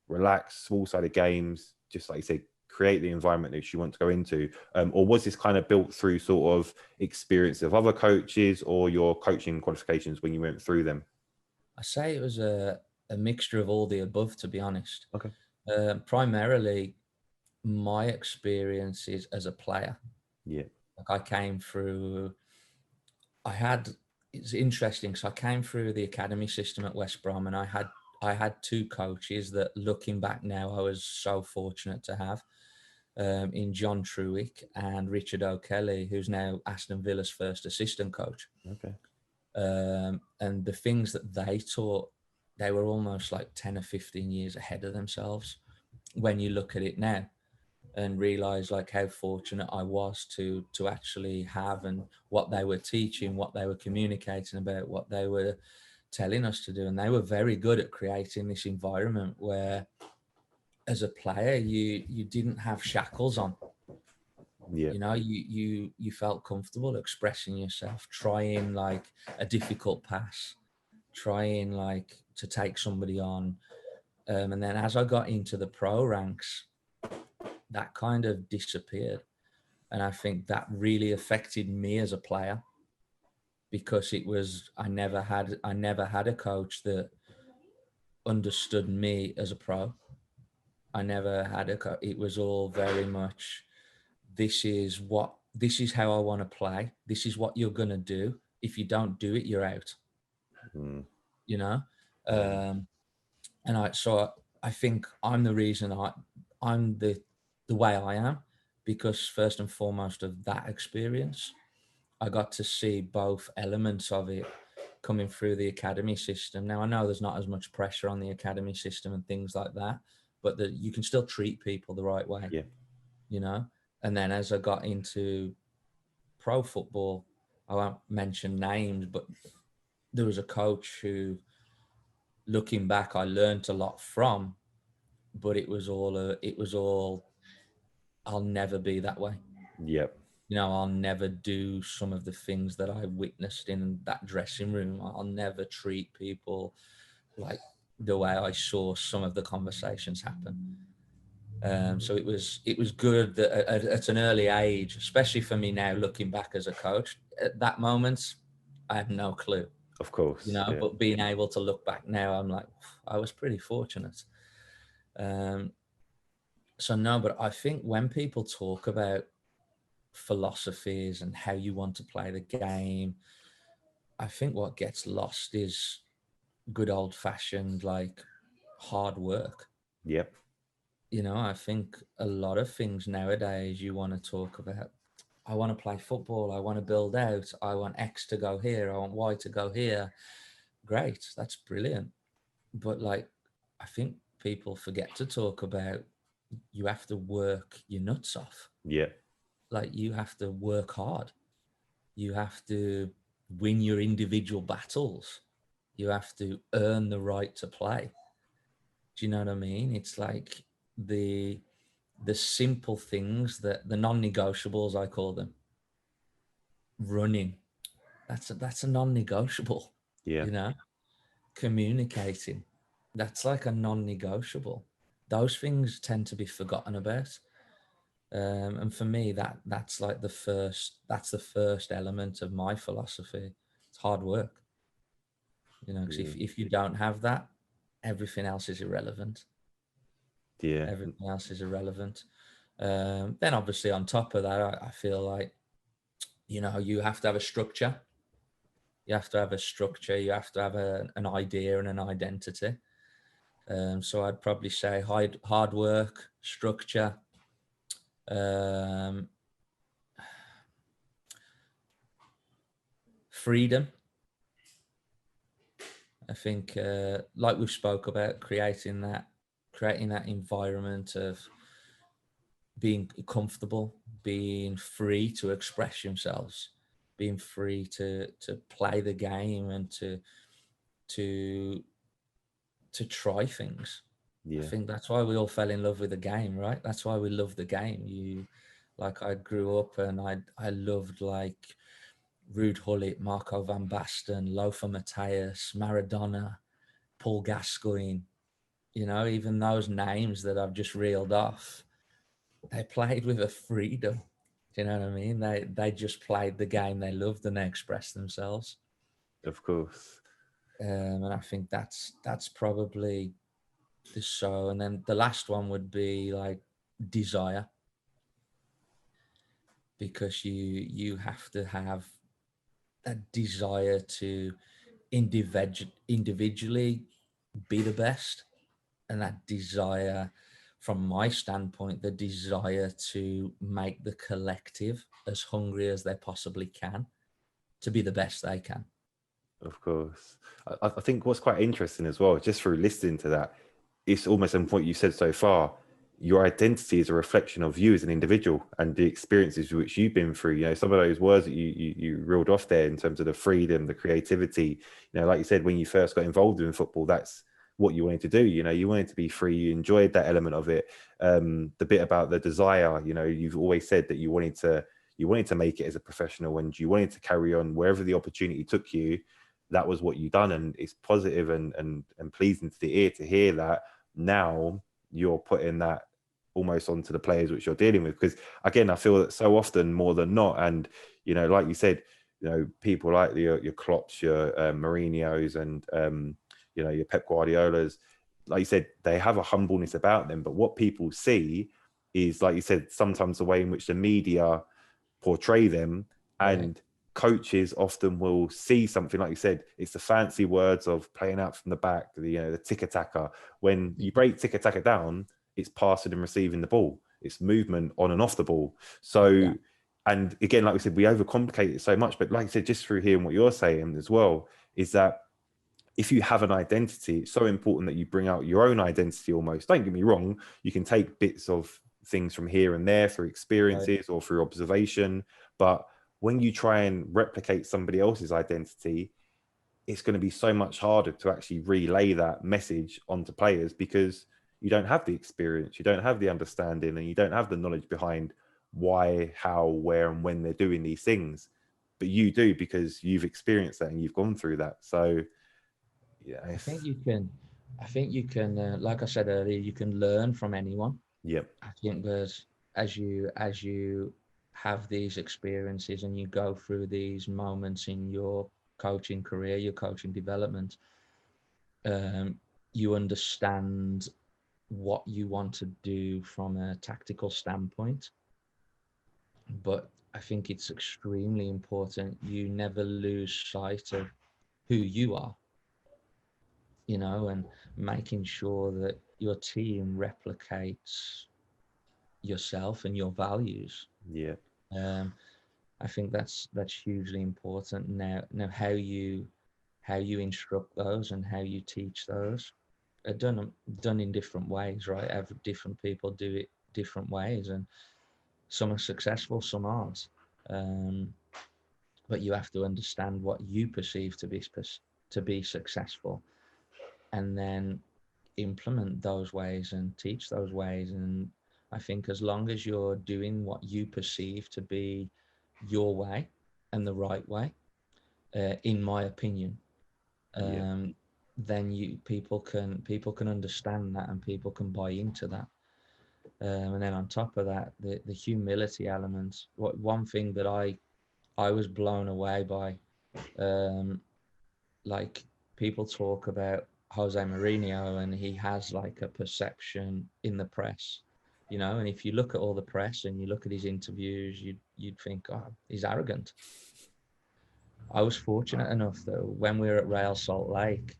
relax, small-sided games, just like you said, create the environment that you want to go into, or was this kind of built through sort of experience of other coaches or your coaching qualifications when you went through them? I say it was a mixture of all the above, to be honest. Okay. Primarily, my experiences as a player. Yeah. Like I came through, it's interesting, so I came through the academy system at West Brom, and I had two coaches that, looking back now, I was so fortunate to have, in John Truick and Richard O'Kelly, who's now Aston Villa's first assistant coach. Okay. And the things that they taught, they were almost like 10 or 15 years ahead of themselves when you look at it now, and realize like how fortunate I was to actually have, and what they were teaching, what they were communicating about, what they were telling us to do. And they were very good at creating this environment where, as a player, you didn't have shackles on. Yeah. You know, you felt comfortable expressing yourself, trying like a difficult pass, trying like to take somebody on. And then as I got into the pro ranks, that kind of disappeared. And I think that really affected me as a player, because it was, I never had a coach that understood me as a pro. I never had it was all very much, this is how I want to play. This is what you're going to do. If you don't do it, you're out. You know? And I think I'm the reason I'm the way I am, because first and foremost of that experience, I got to see both elements of it coming through the academy system. Now, I know there's not as much pressure on the academy system and things like that, but that you can still treat people the right way. Yeah. You know? And then as I got into pro football, I won't mention names, but there was a coach who, looking back, I learned a lot from, but it was all, I'll never be that way. Yep. You know, I'll never do some of the things that I witnessed in that dressing room. I'll never treat people like the way I saw some of the conversations happen. So it was good that at an early age, especially for me now, looking back as a coach, at that moment, I had no clue. Of course. You know, Yeah. but being able to look back now, I'm like, I was pretty fortunate. So no, but I think when people talk about philosophies and how you want to play the game, I think what gets lost is good old fashioned like hard work. Yep. You know, I think a lot of things nowadays you want to talk about. I want to play football. I want to build out. I want X to go here. I want Y to go here. Great. That's brilliant. But like, I think people forget to talk about, you have to work your nuts off. Yeah. Like, you have to work hard. You have to win your individual battles. You have to earn the right to play. Do you know what I mean? It's like the simple things, that the non-negotiables, I call them. Running, that's a non-negotiable. Yeah. You know, communicating, that's like a non-negotiable. Those things tend to be forgotten about. And for me, that's like the first element of my philosophy. It's hard work. You know, because if you don't have that, everything else is irrelevant. Yeah. Everything else is irrelevant. Then obviously on top of that, I feel like, you know, you have to have a structure. You have to have a structure. You have to have an idea and an identity. So I'd probably say hard work, structure, freedom. I think, like we've spoke about, creating that environment of being comfortable, being free to express themselves, being free to play the game, and to to try things. I Yeah, think that's why we all fell in love with the game, right? That's why we love the game. I grew up and I loved like Ruud Gullit, Marco van Basten, Lothar Matthäus, Maradona, Paul Gascoigne. Even those names that I've just reeled off, they played with a freedom. Do you know what I mean? They just played the game they loved and they expressed themselves. of course. And I think that's probably the so. And then the last one would be like desire, because you have to have that desire to individually be the best, and that desire, from my standpoint, the desire to make the collective as hungry as they possibly can to be the best they can. Of course. I think what's quite interesting as well, just through listening to that, it's almost on what you said so far. Your identity is a reflection of you as an individual and the experiences which you've been through. Some of those words that you reeled off there in terms of the freedom, the creativity. Like you said, when you first got involved in football, that's what you wanted to do. You wanted to be free. You enjoyed that element of it. The bit about the desire. You've always said that you wanted to make it as a professional, and you wanted to carry on wherever the opportunity took you. That was what you done, and it's positive and pleasing to the ear to hear that now you're putting that almost onto the players which you're dealing with. Because again, I feel that so often, more than not, and like you said, people like your Klopps, your Mourinho's, and your Pep Guardiolas, like you said, they have a humbleness about them. But what people see is, like you said, sometimes the way in which the media portray them, and coaches often will see something, like you said, it's the fancy words of playing out from the back, the tiki-taka. When you break tiki-taka down, it's passing and receiving the ball. It's movement on and off the ball. So, and again, like we said, we overcomplicate it so much. But like I said, just through hearing what you're saying as well, is that if you have an identity, it's so important that you bring out your own identity almost. Don't get me wrong, you can take bits of things from here and there through experiences or through observation. But when you try and replicate somebody else's identity, it's going to be so much harder to actually relay that message onto players, because you don't have the experience, you don't have the understanding, and you don't have the knowledge behind why, how, where, and when they're doing these things. But you do, because you've experienced that and you've gone through that. So, yeah, I think you can, like I said earlier, you can learn from anyone. Yep. I think that as you have these experiences and you go through these moments in your coaching career, your coaching development, you understand what you want to do from a tactical standpoint. But I think it's extremely important you never lose sight of who you are, and making sure that your team replicates yourself and your values. Yeah. I think that's hugely important. Now how you instruct those and how you teach those are done in different ways, right? Every different people do it different ways, and some are successful, some aren't. But you have to understand what you perceive to be successful, and then implement those ways and teach those ways. And I think as long as you're doing what you perceive to be your way and the right way, in my opinion, then people can understand that, and people can buy into that. And then on top of that, the humility element. One thing that I was blown away by, like, people talk about Jose Mourinho, and he has like a perception in the press, and if you look at all the press and you look at his interviews, you'd think, oh, he's arrogant. I was fortunate enough that when we were at Real Salt Lake,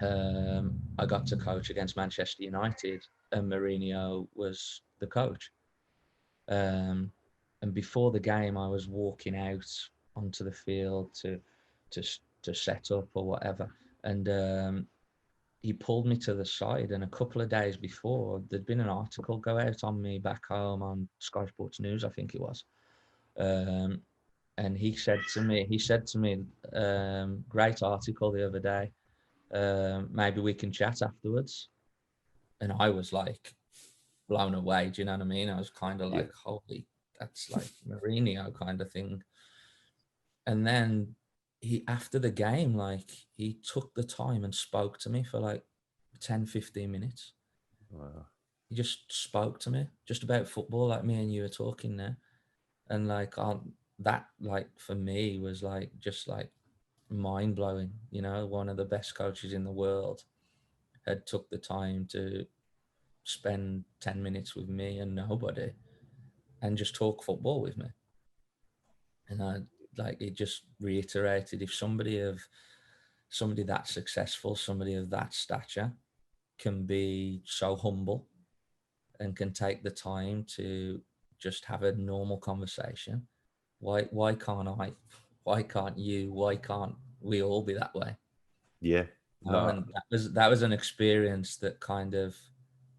I got to coach against Manchester United, and Mourinho was the coach. And before the game, I was walking out onto the field to set up or whatever, and he pulled me to the side. And a couple of days before, there'd been an article go out on me back home on Sky Sports News, I think it was. And he said to me, great article the other day. Maybe we can chat afterwards. And I was like blown away. Do you know what I mean? I was kind of like, holy, that's like Mourinho kind of thing. And then after the game, like he took the time and spoke to me for like 10, 15 minutes. Wow. He just spoke to me just about football, like me and you are talking there. And like that, like for me was like, just like mind blowing, you know, one of the best coaches in the world had took the time to spend 10 minutes with me and nobody and just talk football with me. And I like, it just reiterated, if somebody that successful, somebody of that stature can be so humble and can take the time to just have a normal conversation, why can't I? Why can't you? Why can't we all be that way? Yeah. No. And that was an experience that kind of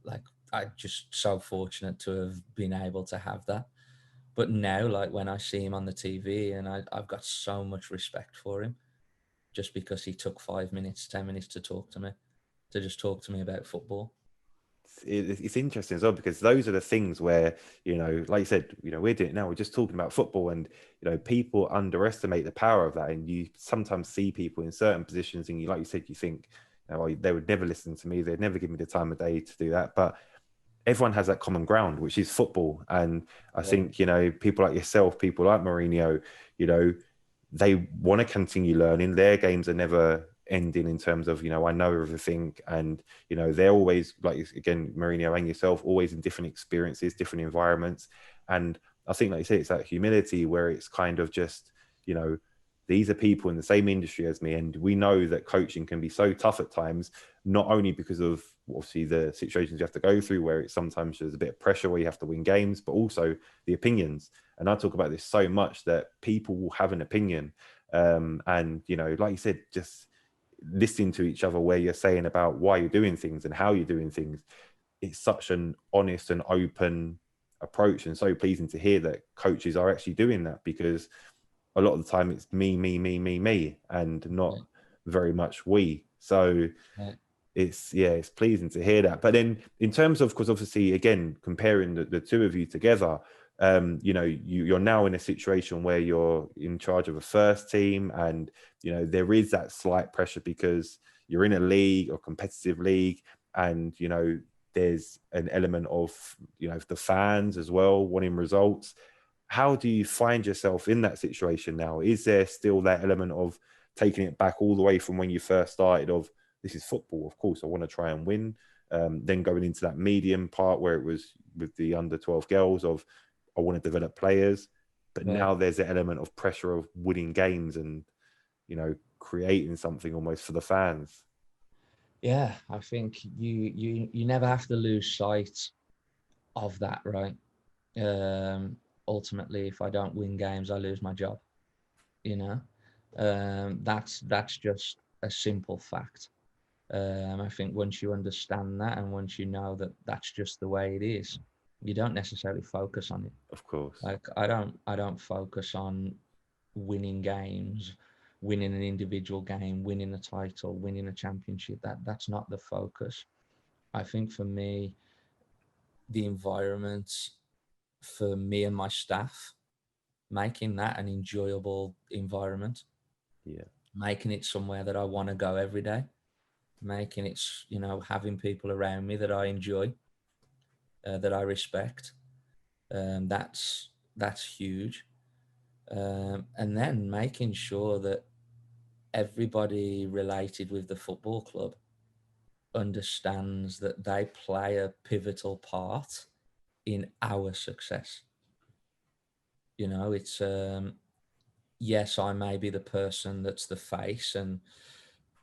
like, I'm just so fortunate to have been able to have that. But now, like when I see him on the TV, and I've got so much respect for him, just because he took 5 minutes, 10 minutes to talk to me, to just talk to me about football. It's interesting as well, because those are the things where, you know, like you said, you know, we're doing it now, we're just talking about football, and you know, people underestimate the power of that. And you sometimes see people in certain positions and you, like you said, you think, you know, they would never listen to me, they'd never give me the time of day to do that. But everyone has that common ground, which is football. And I think, you know, people like yourself, people like Mourinho, you know, they want to continue learning. Their games are never ending in terms of, you know, I know everything. And, you know, they're always, like, again, Mourinho and yourself, always in different experiences, different environments. And I think, like you say, it's that humility where it's kind of just, you know, these are people in the same industry as me. And we know that coaching can be so tough at times, not only because of obviously the situations you have to go through, where it's sometimes there's a bit of pressure where you have to win games, but also the opinions. And I talk about this so much, that people will have an opinion. And, you know, like you said, just listening to each other, where you're saying about why you're doing things and how you're doing things. It's such an honest and open approach, and so pleasing to hear that coaches are actually doing that, because a lot of the time it's me, and not very much we. So it's pleasing to hear that. But then in terms of, because obviously, again, comparing the two of you together, you know, you're now in a situation where you're in charge of a first team, and you know, there is that slight pressure because you're in a league or competitive league, and you know, there's an element of, you know, the fans as well wanting results. How do you find yourself in that situation now? Is there still that element of taking it back all the way from when you first started, of this is football, of course I want to try and win, then going into that medium part where it was with the under 12 girls of I want to develop players, but now there's the element of pressure of winning games and, you know, creating something almost for the fans? Yeah, I think you never have to lose sight of that, right? Ultimately, if I don't win games, I lose my job. You know, that's just a simple fact. I think once you understand that, and once you know that that's just the way it is, you don't necessarily focus on it. Of course. Like I don't focus on winning games, winning an individual game, winning a title, winning a championship. That's not the focus. I think for me, the environment for me and my staff, making that an enjoyable environment, making it somewhere that I want to go every day, making it, you know, having people around me that I enjoy, that I respect. That's huge. And then making sure that everybody related with the football club understands that they play a pivotal part in our success. You know, it's yes, I may be the person that's the face, and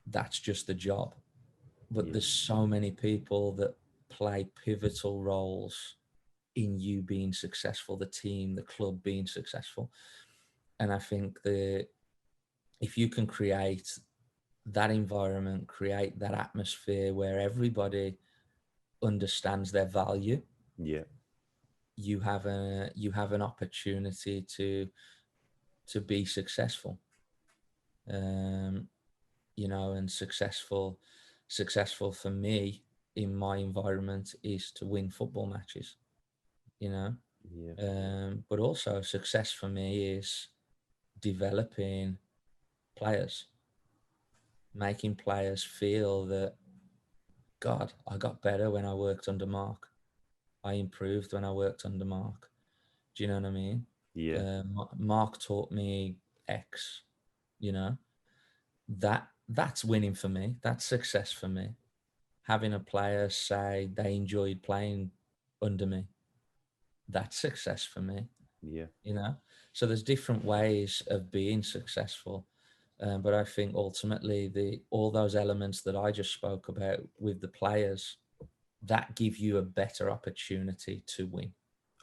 that's just the job. But there's so many people that play pivotal roles in you being successful, the team, the club being successful. And I think that if you can create that environment, create that atmosphere where everybody understands their value, you have an opportunity to to be successful. You know, and successful for me in my environment is to win football matches, you know. But also success for me is developing players, making players feel that, God, I got better when I worked under Mark. I improved when I worked under Mark. Do you know what I mean? Yeah. Mark taught me X, you know. That's winning for me. That's success for me. Having a player say they enjoyed playing under me, that's success for me, Yeah. you know. So there's different ways of being successful, but I think ultimately all those elements that I just spoke about with the players, that give you a better opportunity to win.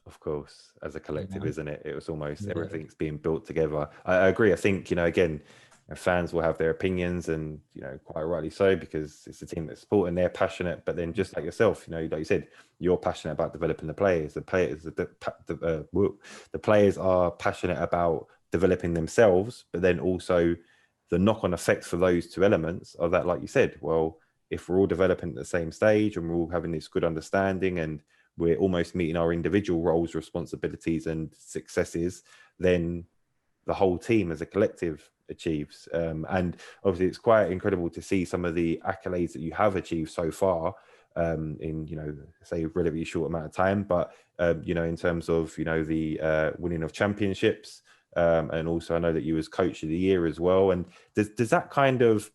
Of course, as a You collective, know? isn't it? It was almost Yeah. everything's being built together. I agree. I think, again, fans will have their opinions, and quite rightly so, because it's a team that's supporting, they're passionate. But then, just like yourself, like you said, you're passionate about developing the players. The players are passionate about developing themselves, but then also the knock-on effects for those two elements are that, like you said, well, if we're all developing at the same stage and we're all having this good understanding and we're almost meeting our individual roles, responsibilities, and successes, then the whole team as a collective achieves. And obviously, it's quite incredible to see some of the accolades that you have achieved so far in, say, a relatively short amount of time. But, in terms of, the winning of championships, and also I know that you was coach of the year as well. And does that kind of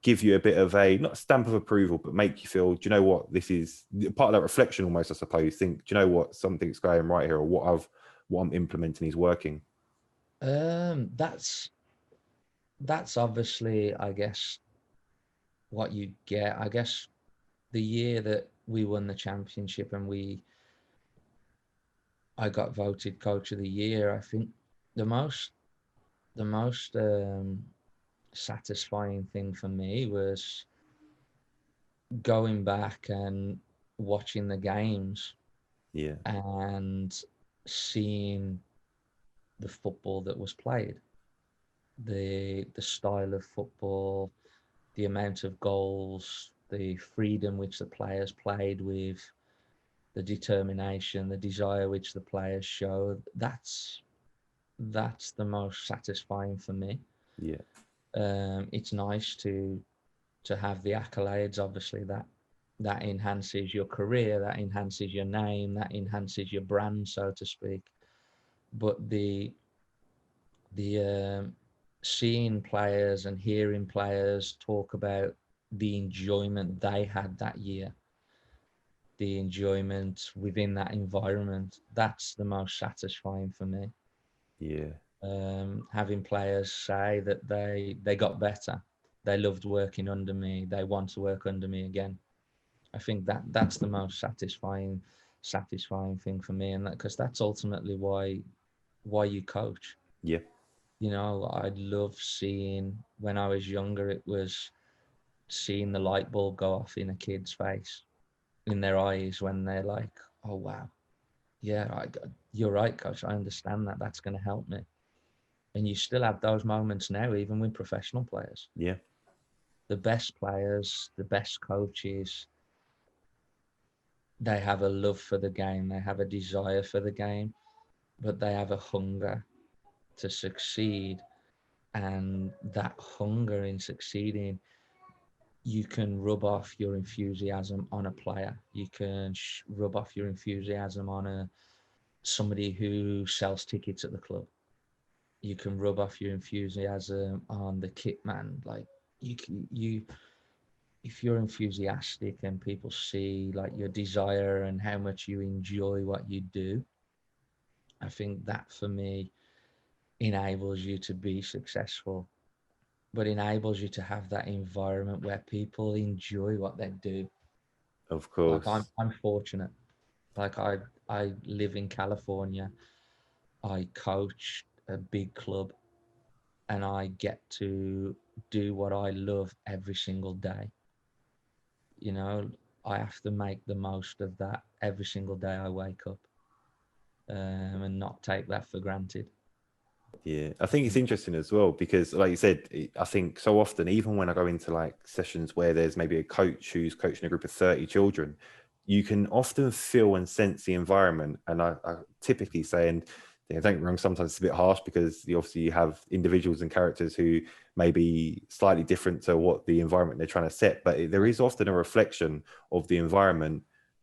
give you a bit of a, not stamp of approval, but make you feel, do you know what, this is part of that reflection almost, I suppose, think, do you know what, something's going right here, or what I'm implementing is working? That's obviously, I guess, what you get. I guess the year that we won the championship and I got voted coach of the year, I think the most satisfying thing for me was going back and watching the games Yeah. and seeing the football that was played, the style of football, the amount of goals, the freedom which the players played with, the determination, the desire which the players showed. That's the most satisfying for me. Yeah. It's nice to have the accolades. Obviously, that enhances your career, that enhances your name, that enhances your brand, so to speak. But the seeing players and hearing players talk about the enjoyment they had that year, the enjoyment within that environment, that's the most satisfying for me. Yeah. Having players say that they got better, they loved working under me, they want to work under me again. I think that's the most satisfying thing for me, and because that's ultimately why you coach. Yeah. You know, I love seeing, when I was younger, it was seeing the light bulb go off in a kid's face, in their eyes, when they're like, "Oh wow, yeah, you're right, coach. I understand that. That's going to help me." And you still have those moments now, even with professional players. Yeah. The best players, the best coaches, they have a love for the game, they have a desire for the game, but they have a hunger to succeed. And that hunger in succeeding, you can rub off your enthusiasm on a player. You can rub off your enthusiasm on somebody who sells tickets at the club. You can rub off your enthusiasm on the kit man. Like you if you're enthusiastic and people see like your desire and how much you enjoy what you do, I think that for me enables you to be successful, but enables you to have that environment where people enjoy what they do. Of Like course. I'm fortunate. Like I live in California. I coach a big club and I get to do what I love every single day. You know, I have to make the most of that every single day I wake up, and not take that for granted. Yeah, I think it's interesting as well because, like you said, I think so often, even when I go into like sessions where there's maybe a coach who's coaching a group of 30 children, you can often feel and sense the environment. And I typically say, and don't get me wrong, sometimes it's a bit harsh because obviously you have individuals and characters who may be slightly different to what the environment they're trying to set, but there is often a reflection of the environment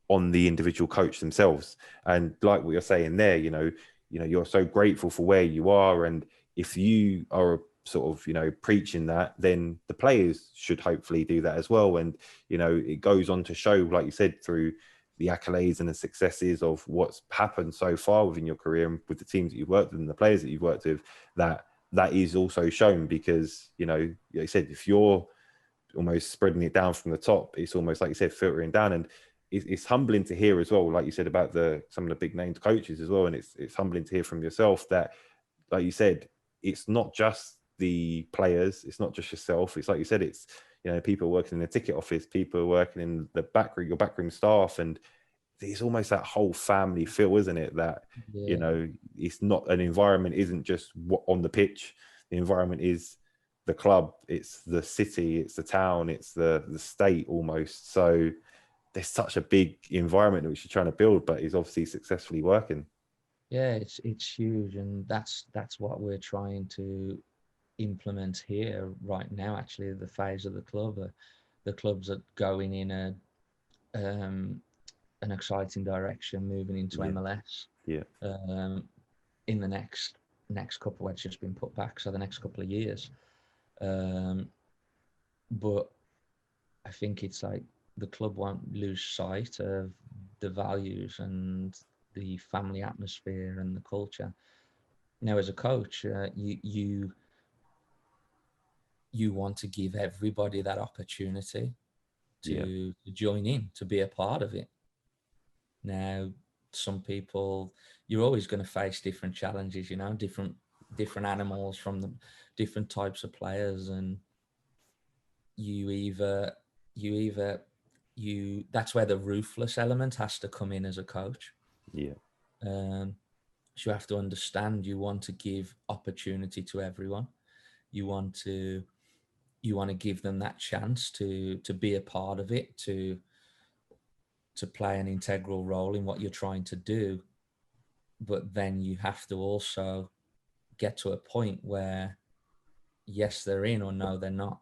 on the individual coach themselves. And like what you're saying there, you're so grateful for where you are, and if you are sort of preaching that, then the players should hopefully do that as well. And it goes on to show, like you said, through the accolades and the successes of what's happened so far within your career and with the teams that you've worked with and the players that you've worked with, that is also shown. Because like you said, if you're almost spreading it down from the top, it's almost, like you said, filtering down. And it's humbling to hear as well, like you said, about some of the big named coaches as well. And it's humbling to hear from yourself that, like you said, it's not just the players, it's not just yourself. It's like you said, it's people working in the ticket office, people working in the backroom, your backroom staff, and it's almost that whole family feel, isn't it? That it's not an environment, isn't just what on the pitch. The environment is the club, it's the city, it's the town, it's the state almost. So there's such a big environment which you're trying to build, but is obviously successfully working. Yeah, it's huge, and that's what we're trying to implement here right now. Actually, the phase of the clubs are going in an exciting direction, moving into MLS. Yeah. In the next couple, it's just been put back, so the next couple of years. But I think it's like the club won't lose sight of the values and the family atmosphere and the culture. Now, as a coach, you want to give everybody that opportunity to join in, to be a part of it. Now, some people, you're always going to face different challenges, different animals from the different types of players, and that's where the ruthless element has to come in as a coach. So you have to understand, you want to give opportunity to everyone. You want to give them that chance to be a part of it, to play an integral role in what you're trying to do. But then you have to also get to a point where yes, they're in, or no, they're not.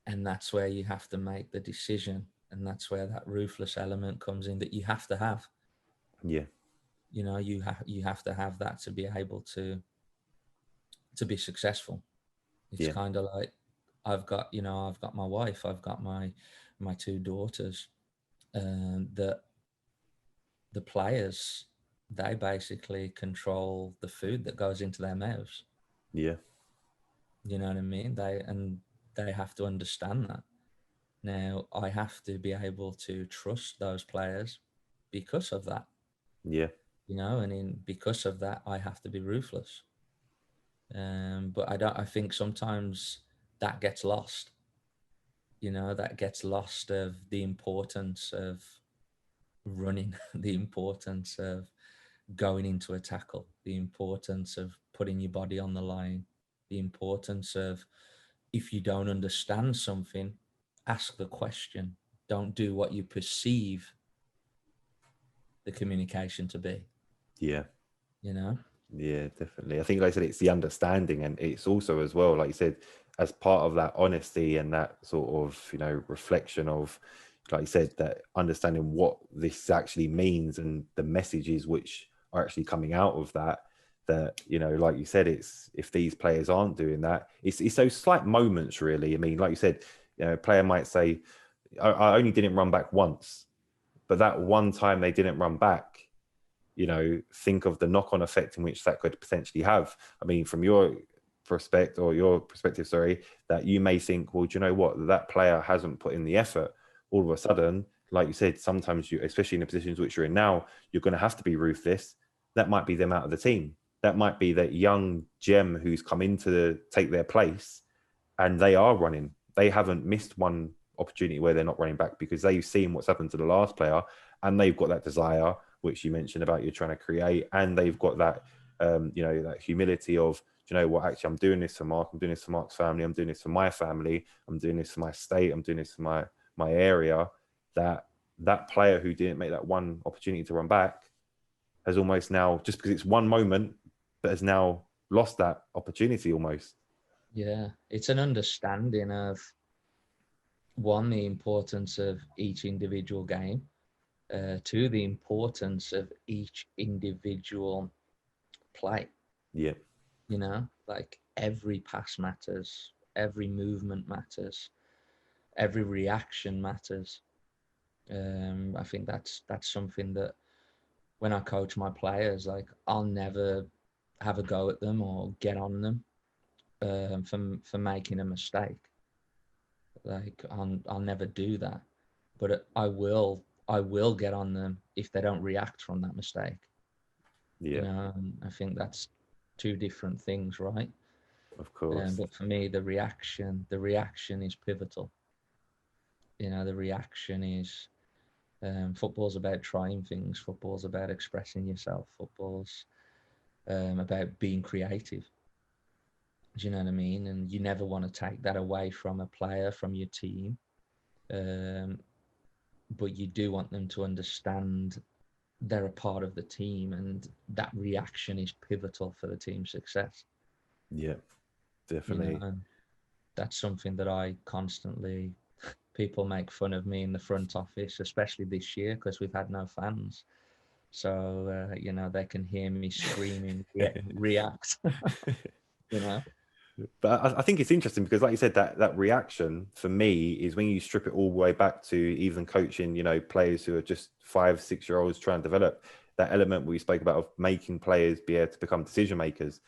And that's where you have to make the decision. And that's where that ruthless element comes in, that you have to have. Yeah. You have to have that to be able to be successful. It's kind of like, I've got my wife, I've got my two daughters, and the players, they basically control the food that goes into their mouths. Yeah. You know what I mean? They have to understand that. Now, I have to be able to trust those players because of that. Yeah. And because of that, I have to be ruthless. But I think sometimes that gets lost. That gets lost of the importance of running, the importance of going into a tackle, the importance of putting your body on the line, the importance of, if you don't understand something, ask the question. Don't do what you perceive the communication to be. Yeah. Yeah, definitely. I think, like I said, it's the understanding, and it's also as well, like you said, as part of that honesty and that sort of reflection of, like you said, that understanding what this actually means and the messages which are actually coming out of that, like you said, it's, if these players aren't doing that, it's those slight moments, really. I mean, like you said, a player might say, I only didn't run back once, but that one time they didn't run back, think of the knock-on effect in which that could potentially have. I mean, from your perspective, that you may think, well, do you know what, that player hasn't put in the effort. All of a sudden, like you said, sometimes you, especially in the positions which you're in now, you're going to have to be ruthless. That might be them out of the team. That might be that young gem who's come in to take their place, and they are running. They haven't missed one opportunity where they're not running back, because they've seen what's happened to the last player, and they've got that desire, which you mentioned about you're trying to create, and they've got that that humility of, do you know what, actually I'm doing this for Mark, I'm doing this for Mark's family, I'm doing this for my family, I'm doing this for my state, I'm doing this for my area. That player who didn't make that one opportunity to run back has almost now, just because it's one moment, but has now lost that opportunity almost. Yeah, it's an understanding of, one, the importance of each individual game, two, the importance of each individual play. Yeah. Like every pass matters, every movement matters, every reaction matters. I think that's something that when I coach my players, like I'll never have a go at them or get on them for making a mistake. Like I'll never do that, but I will get on them if they don't react from that mistake. Yeah. I think that's two different things, right? Of course. But for me, the reaction is pivotal. The reaction is, football's about trying things. Football's about expressing yourself. Football's about being creative. Do you know what I mean? And you never want to take that away from a player, from your team. But you do want them to understand they're a part of the team, and that reaction is pivotal for the team's success. Yeah, definitely. And that's something that I constantly, people make fun of me in the front office, especially this year, because we've had no fans. So, they can hear me screaming, react, But I think it's interesting because, like you said, that reaction for me is when you strip it all the way back to even coaching, players who are just 5, 6 year olds trying to develop that element we spoke about of making players be able to become decision makers.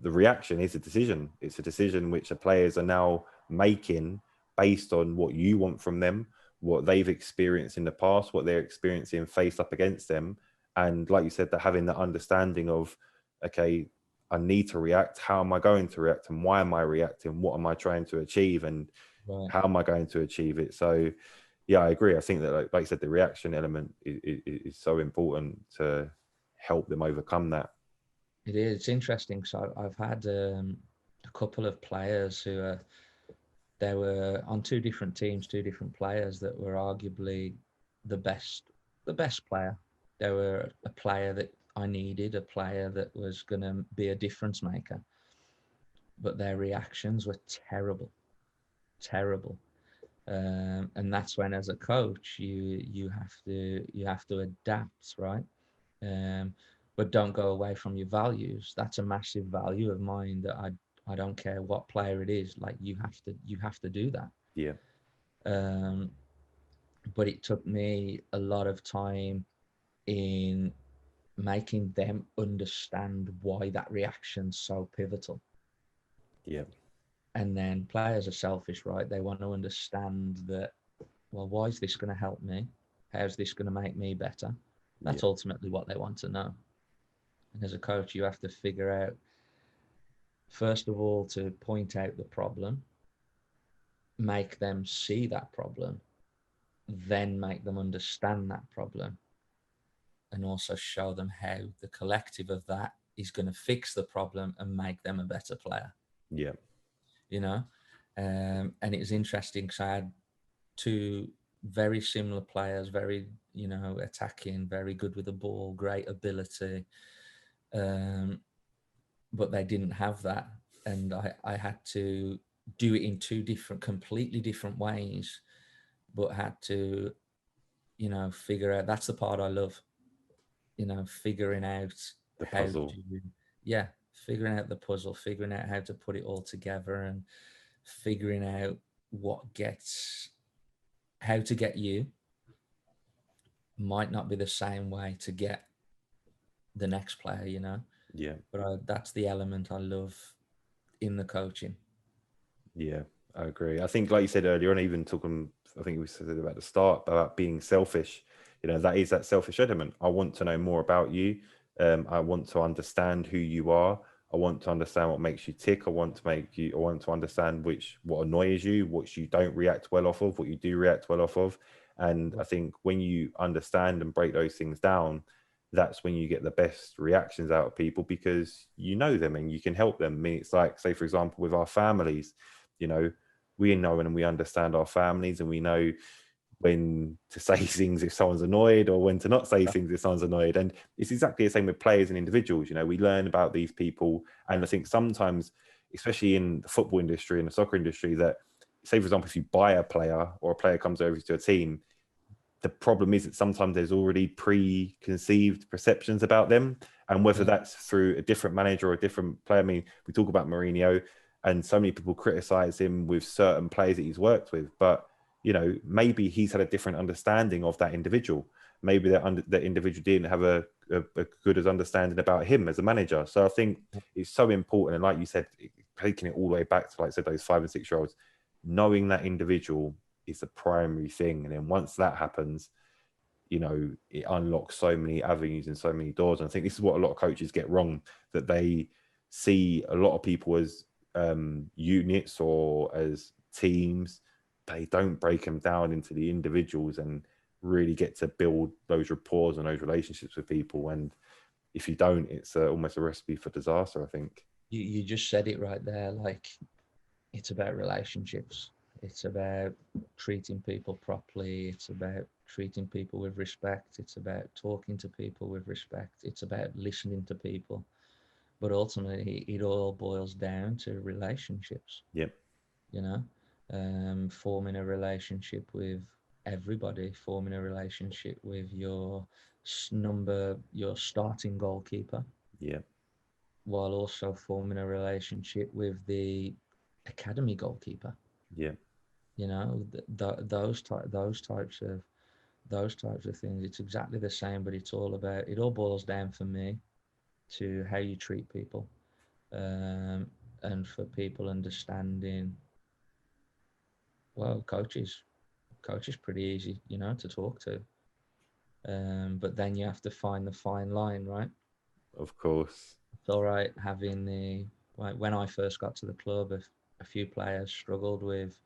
The reaction is a decision. It's a decision which the players are now making based on what you want from them, what they've experienced in the past, what they're experiencing faced up against them. And like you said, they're having that understanding of, okay, I need to react. How am I going to react? And why am I reacting? What am I trying to achieve? And how am I going to achieve it? So, yeah, I agree. I think that, like you said, the reaction element is so important to help them overcome that. It is. It's interesting. So I've had a couple of players who they were on two different teams, two different players that were arguably the best player. They were a player that I needed, a player that was going to be a difference maker. But their reactions were terrible. And that's when, as a coach, you have to adapt, right? But don't go away from your values. That's a massive value of mine, that I don't care what player it is. Like you have to do that. Yeah. But it took me a lot of time in making them understand why that reaction's so pivotal. Yeah. And then players are selfish, right? They want to understand that, well, why is this going to help me? How's this going to make me better? That's ultimately what they want to know. And as a coach, you have to figure out, first of all, to point out the problem, make them see that problem, then make them understand that problem, and also show them how the collective of that is going to fix the problem and make them a better player. Yeah. And it was interesting because I had two very similar players, very, attacking, very good with the ball, great ability. But they didn't have that. And I had to do it in two completely different ways, but had to, figure out, that's the part I love, figuring out the puzzle. Figuring out the puzzle, figuring out how to put it all together, and figuring out how to get you might not be the same way to get the next player, Yeah. But that's the element I love in the coaching. Yeah, I agree. I think, like you said earlier on, even talking, I think we said about the start about being selfish, that is that selfish element. I want to know more about you. I want to understand who you are. I want to understand what makes you tick. I want to understand what annoys you, what you don't react well off of, what you do react well off of. And I think when you understand and break those things down, that's when you get the best reactions out of people, because you know them and you can help them. I mean, it's like, say, for example, with our families, you know, we know and we understand our families, and we know when to say things if someone's annoyed, or when to not say things if someone's annoyed. And it's exactly the same with players and individuals. You know, we learn about these people. And I think sometimes, especially in the football industry and the soccer industry, that, say, for example, if you buy a player or a player comes over to a team, the problem is that sometimes there's already preconceived perceptions about them, and whether that's through a different manager or a different player. I mean, we talk about Mourinho, and so many people criticize him with certain players that he's worked with, but you know, maybe he's had a different understanding of that individual. Maybe that individual didn't have a good as understanding about him as a manager. So I think it's so important, and like you said, taking it all the way back to, like I said, those 5 and 6 year olds, knowing that individual is the primary thing. And then once that happens, you know, it unlocks so many avenues and so many doors. And I think this is what a lot of coaches get wrong, that they see a lot of people as units or as teams. They don't break them down into the individuals and really get to build those rapports and those relationships with people. And if you don't, it's almost a recipe for disaster, I think. You just said it right there. Like, it's about relationships. It's about treating people properly. It's about treating people with respect. It's about talking to people with respect. It's about listening to people. But ultimately, it all boils down to relationships. Yep. You know, forming a relationship with everybody, forming a relationship with your starting goalkeeper. Yeah. While also forming a relationship with the academy goalkeeper. Yeah. You know, those types of things. It's exactly the same, but it all boils down for me to how you treat people, and for people understanding. Well, coaches pretty easy, you know, to talk to, but then you have to find the fine line, right? Of course. It's all right having like when I first got to the club, a few players struggled with.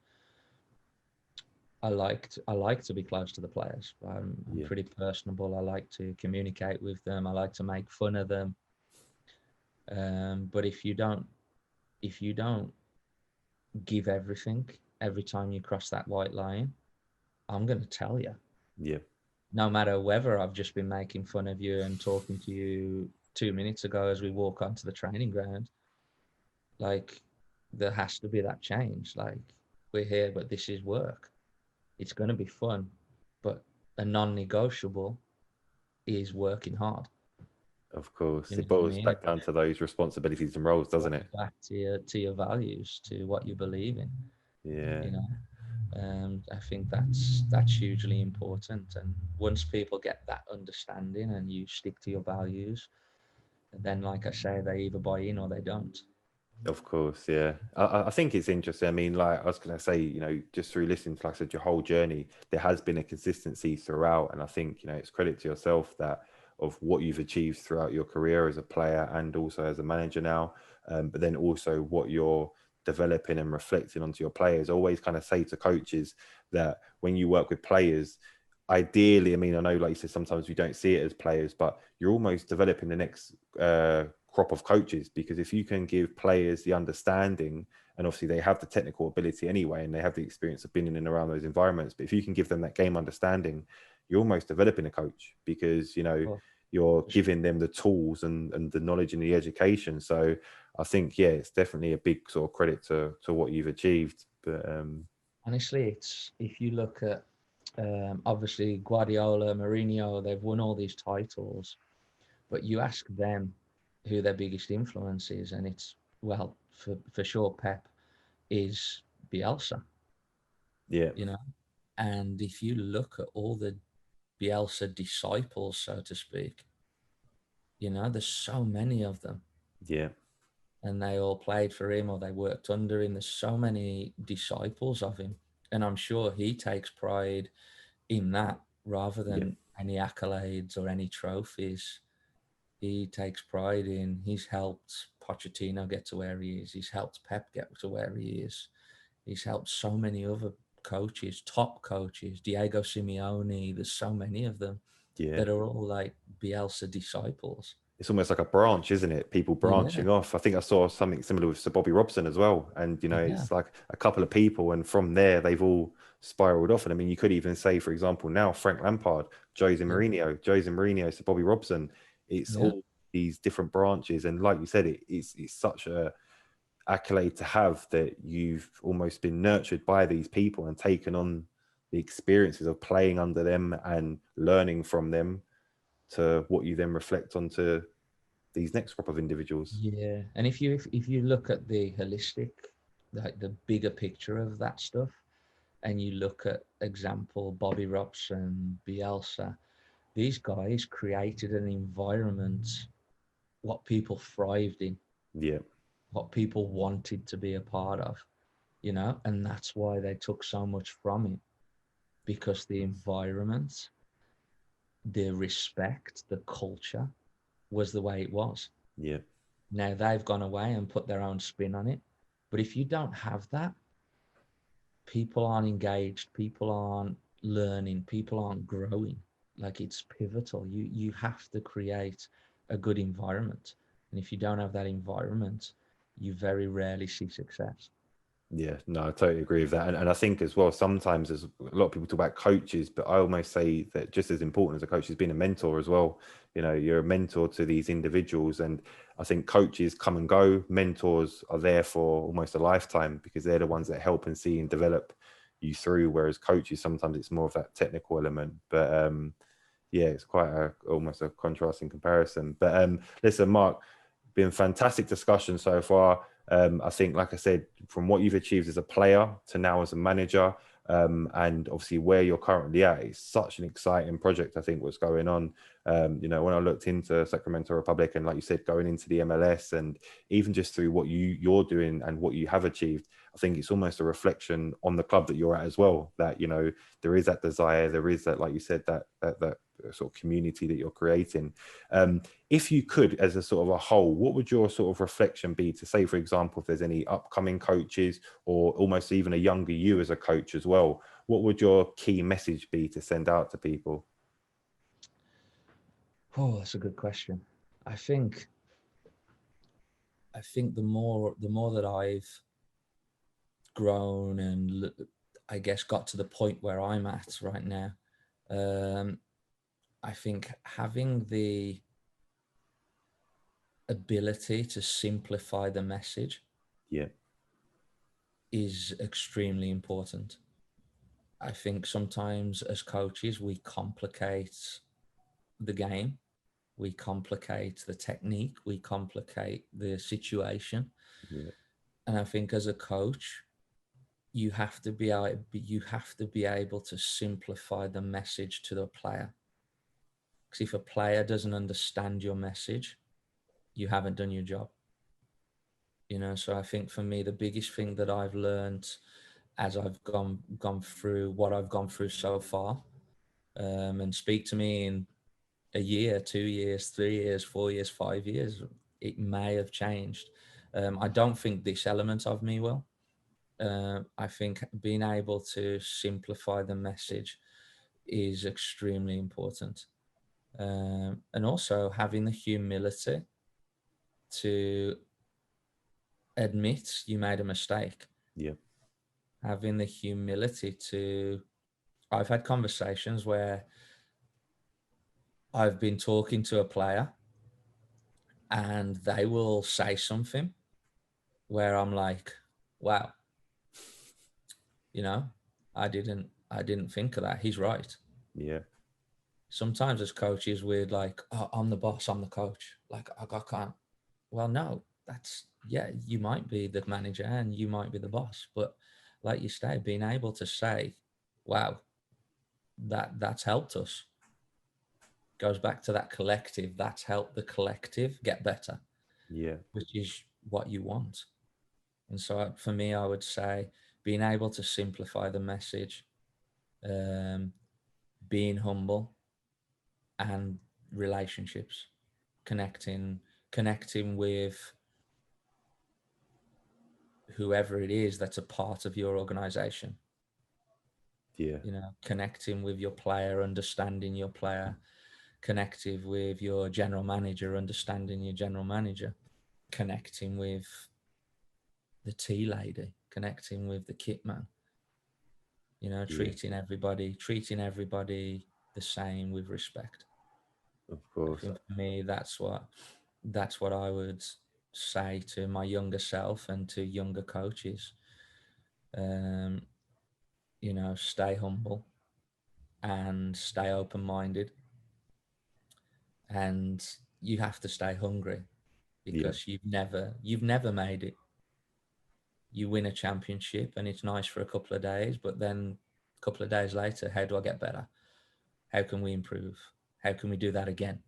I like to be close to the players. I'm pretty personable. I like to communicate with them. I like to make fun of them. But if you don't give everything every time you cross that white line, I'm going to tell you. Yeah. No matter whether I've just been making fun of you and talking to you 2 minutes ago as we walk onto the training ground, like, there has to be that change. Like, we're here, but this is work. It's going to be fun, but a non-negotiable is working hard. Of course. You know It what I boils mean? back down to those responsibilities and roles, doesn't it? Back to your values, to what you believe in. Yeah. You know, I think that's hugely important. And once people get that understanding and you stick to your values, then, like I say, they either buy in or they don't. Of course, yeah. I think it's interesting. I mean, like I was going to say, you know, just through listening to, like I said, your whole journey, there has been a consistency throughout. And I think, you know, it's credit to yourself that of what you've achieved throughout your career as a player and also as a manager now, but then also what you're developing and reflecting onto your players. I always kind of say to coaches that when you work with players, ideally, I mean, I know, like you said, sometimes we don't see it as players, but you're almost developing the next crop of coaches, because if you can give players the understanding, and obviously they have the technical ability anyway, and they have the experience of being in and around those environments, but if you can give them that game understanding, you're almost developing a coach, because, you know, you're giving them the tools and the knowledge and the education. So I think, yeah, it's definitely a big sort of credit to what you've achieved. But honestly, it's, if you look at obviously Guardiola, Mourinho, they've won all these titles, but you ask them who their biggest influence is, and it's, well, for sure, Pep is Bielsa. Yeah. You know, and if you look at all the Bielsa disciples, so to speak, you know, there's so many of them. Yeah. And they all played for him or they worked under him. There's so many disciples of him. And I'm sure he takes pride in that rather than any accolades or any trophies. He takes pride in, he's helped Pochettino get to where he is. He's helped Pep get to where he is. He's helped so many other coaches, top coaches, Diego Simeone. There's so many of them. Yeah. that are all like Bielsa disciples. It's almost like a branch, isn't it? People Yeah, branching off. I think I saw something similar with Sir Bobby Robson as well. And, you know, yeah, it's like a couple of people, and from there, they've all spiraled off. And I mean, you could even say, for example, now Frank Lampard, Jose yeah, Mourinho, Sir Bobby Robson. It's yeah, all these different branches. And like you said, it's such a accolade to have that you've almost been nurtured by these people and taken on the experiences of playing under them and learning from them to what you then reflect onto these next crop of individuals. yeah. And if you look at the holistic, like the bigger picture of that stuff, and you look at example Bobby Robson, Bielsa, these guys created an environment what people thrived in, Yeah, what people wanted to be a part of, you know, and that's why they took so much from it, because the environment, the respect, the culture was the way it was. yeah, Now they've gone away and put their own spin on it. But if you don't have that, people aren't engaged, people aren't learning, people aren't growing. Like, it's pivotal. You have to create a good environment. And if you don't have that environment, you very rarely see success. yeah. No, I totally agree with that. And I think as well, sometimes there's a lot of people talk about coaches, but I almost say that just as important as a coach is being a mentor as well. You know, you're a mentor to these individuals. And I think coaches come and go. Mentors are there for almost a lifetime because they're the ones that help and see and develop you through. Whereas coaches, sometimes it's more of that technical element. But yeah, it's quite almost a contrasting comparison. But listen, Mark, been fantastic discussion so far. I think, like I said, from what you've achieved as a player to now as a manager, and obviously where you're currently at, it's such an exciting project. I think what's going on. You know, when I looked into Sacramento Republic and, like you said, going into the MLS, and even just through what you're doing and what you have achieved, I think it's almost a reflection on the club that you're at as well. That, you know, there is that desire, there is that, like you said, that sort of community that you're creating. If you could, as a sort of a whole, what would your sort of reflection be to say, for example, if there's any upcoming coaches or almost even a younger you as a coach as well, what would your key message be to send out to people? Oh, that's a good question. I think the more that I've grown and I guess got to the point where I'm at right now, I think having the ability to simplify the message Yeah, is extremely important. I think sometimes as coaches, we complicate the game, we complicate the technique, we complicate the situation. yeah, And I think as a coach, you have to be able to simplify the message to the player. Because if a player doesn't understand your message, you haven't done your job. You know, so I think for me, the biggest thing that I've learned as I've gone through what I've gone through so far, and speak to me in a year, 2 years, 3 years, 4 years, 5 years, it may have changed. I don't think this element of me will. I think being able to simplify the message is extremely important. And also having the humility to admit you made a mistake, yeah, having the humility to, I've had conversations where I've been talking to a player and they will say something where I'm like, wow, you know, I didn't think of that. He's right. yeah, Sometimes as coaches, we're like, oh, I'm the boss, I'm the coach. Like, I can't. Well, no, that's, yeah, you might be the manager and you might be the boss. But like you say, being able to say, wow, that's helped us. Goes back to that collective. That's helped the collective get better, yeah, which is what you want. And so for me, I would say being able to simplify the message, um, being humble, and relationships, connecting with whoever it is that's a part of your organization. yeah, You know, connecting with your player, understanding your player, connecting with your general manager, understanding your general manager, connecting with the tea lady, connecting with the kit man, you know, treating everybody the same with respect. Of course. I think for me, that's what I would say to my younger self and to younger coaches. You know, stay humble and stay open-minded, and you have to stay hungry, because you've never made it. You win a championship and it's nice for a couple of days, but then a couple of days later, how do I get better? How can we improve? How can we do that again?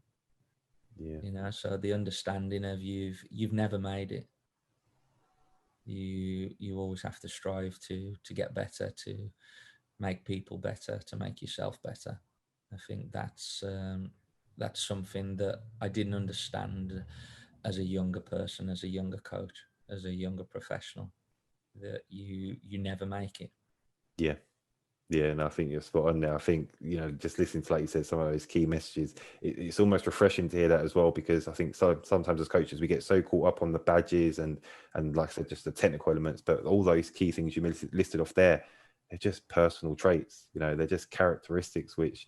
You know, so the understanding of you've never made it. You always have to strive to get better, to make people better, to make yourself better. I think that's something that I didn't understand as a younger person, as a younger coach, as a younger professional, that you never make it. Yeah, and I think you're spot on there. I think, you know, just listening to, like you said, some of those key messages, it's almost refreshing to hear that as well, because I think sometimes as coaches, we get so caught up on the badges and like I said, just the technical elements, but all those key things you listed off there, they're just personal traits. You know, they're just characteristics which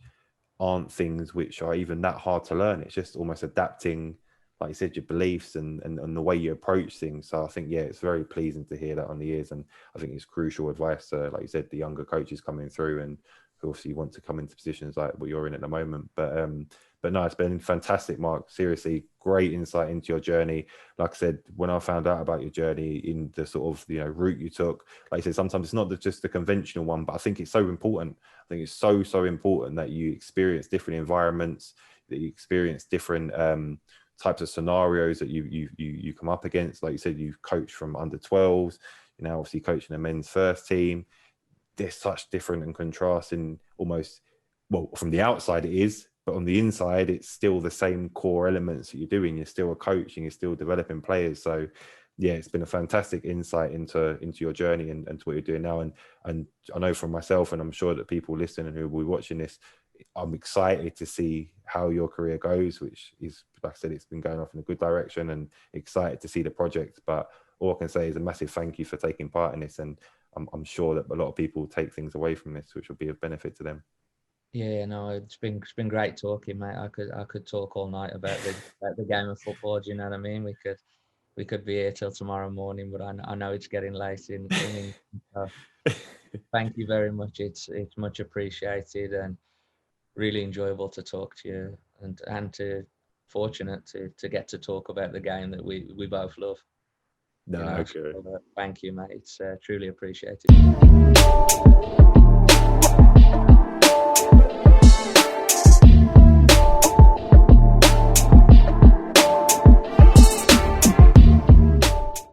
aren't things which are even that hard to learn. It's just almost adapting, like you said, your beliefs and the way you approach things. So I think, yeah, it's very pleasing to hear that on the ears. And I think it's crucial advice, like you said, the younger coaches coming through and who obviously want to come into positions like what you're in at the moment. But no, it's been fantastic, Mark. Seriously, great insight into your journey. Like I said, when I found out about your journey in the sort of, you know, route you took, like I said, sometimes it's not just the conventional one, but I think it's so important. I think it's so important that you experience different environments, that you experience different types of scenarios that you come up against. Like you said, you've coached from under 12s, you're now obviously coaching a men's first team. There's such different and contrasting, almost, well, from the outside it is, but on the inside it's still the same core elements that you're doing. You're still a coach and you're still developing players. So yeah, it's been a fantastic insight into your journey and to what you're doing now. And I know from myself, and I'm sure that people listening who will be watching this, I'm excited to see how your career goes, which is, like I said, it's been going off in a good direction, and excited to see the project. But all I can say is a massive thank you for taking part in this. And I'm sure that a lot of people will take things away from this, which will be of benefit to them. Yeah, no, it's been great talking, mate. I could talk all night about the game of football. Do you know what I mean? We could be here till tomorrow morning, but I know it's getting late in England. So thank you very much. It's much appreciated and really enjoyable to talk to you, and fortunate to get to talk about the game that we both love. No, You know, okay. so, thank you, mate. It's truly appreciated.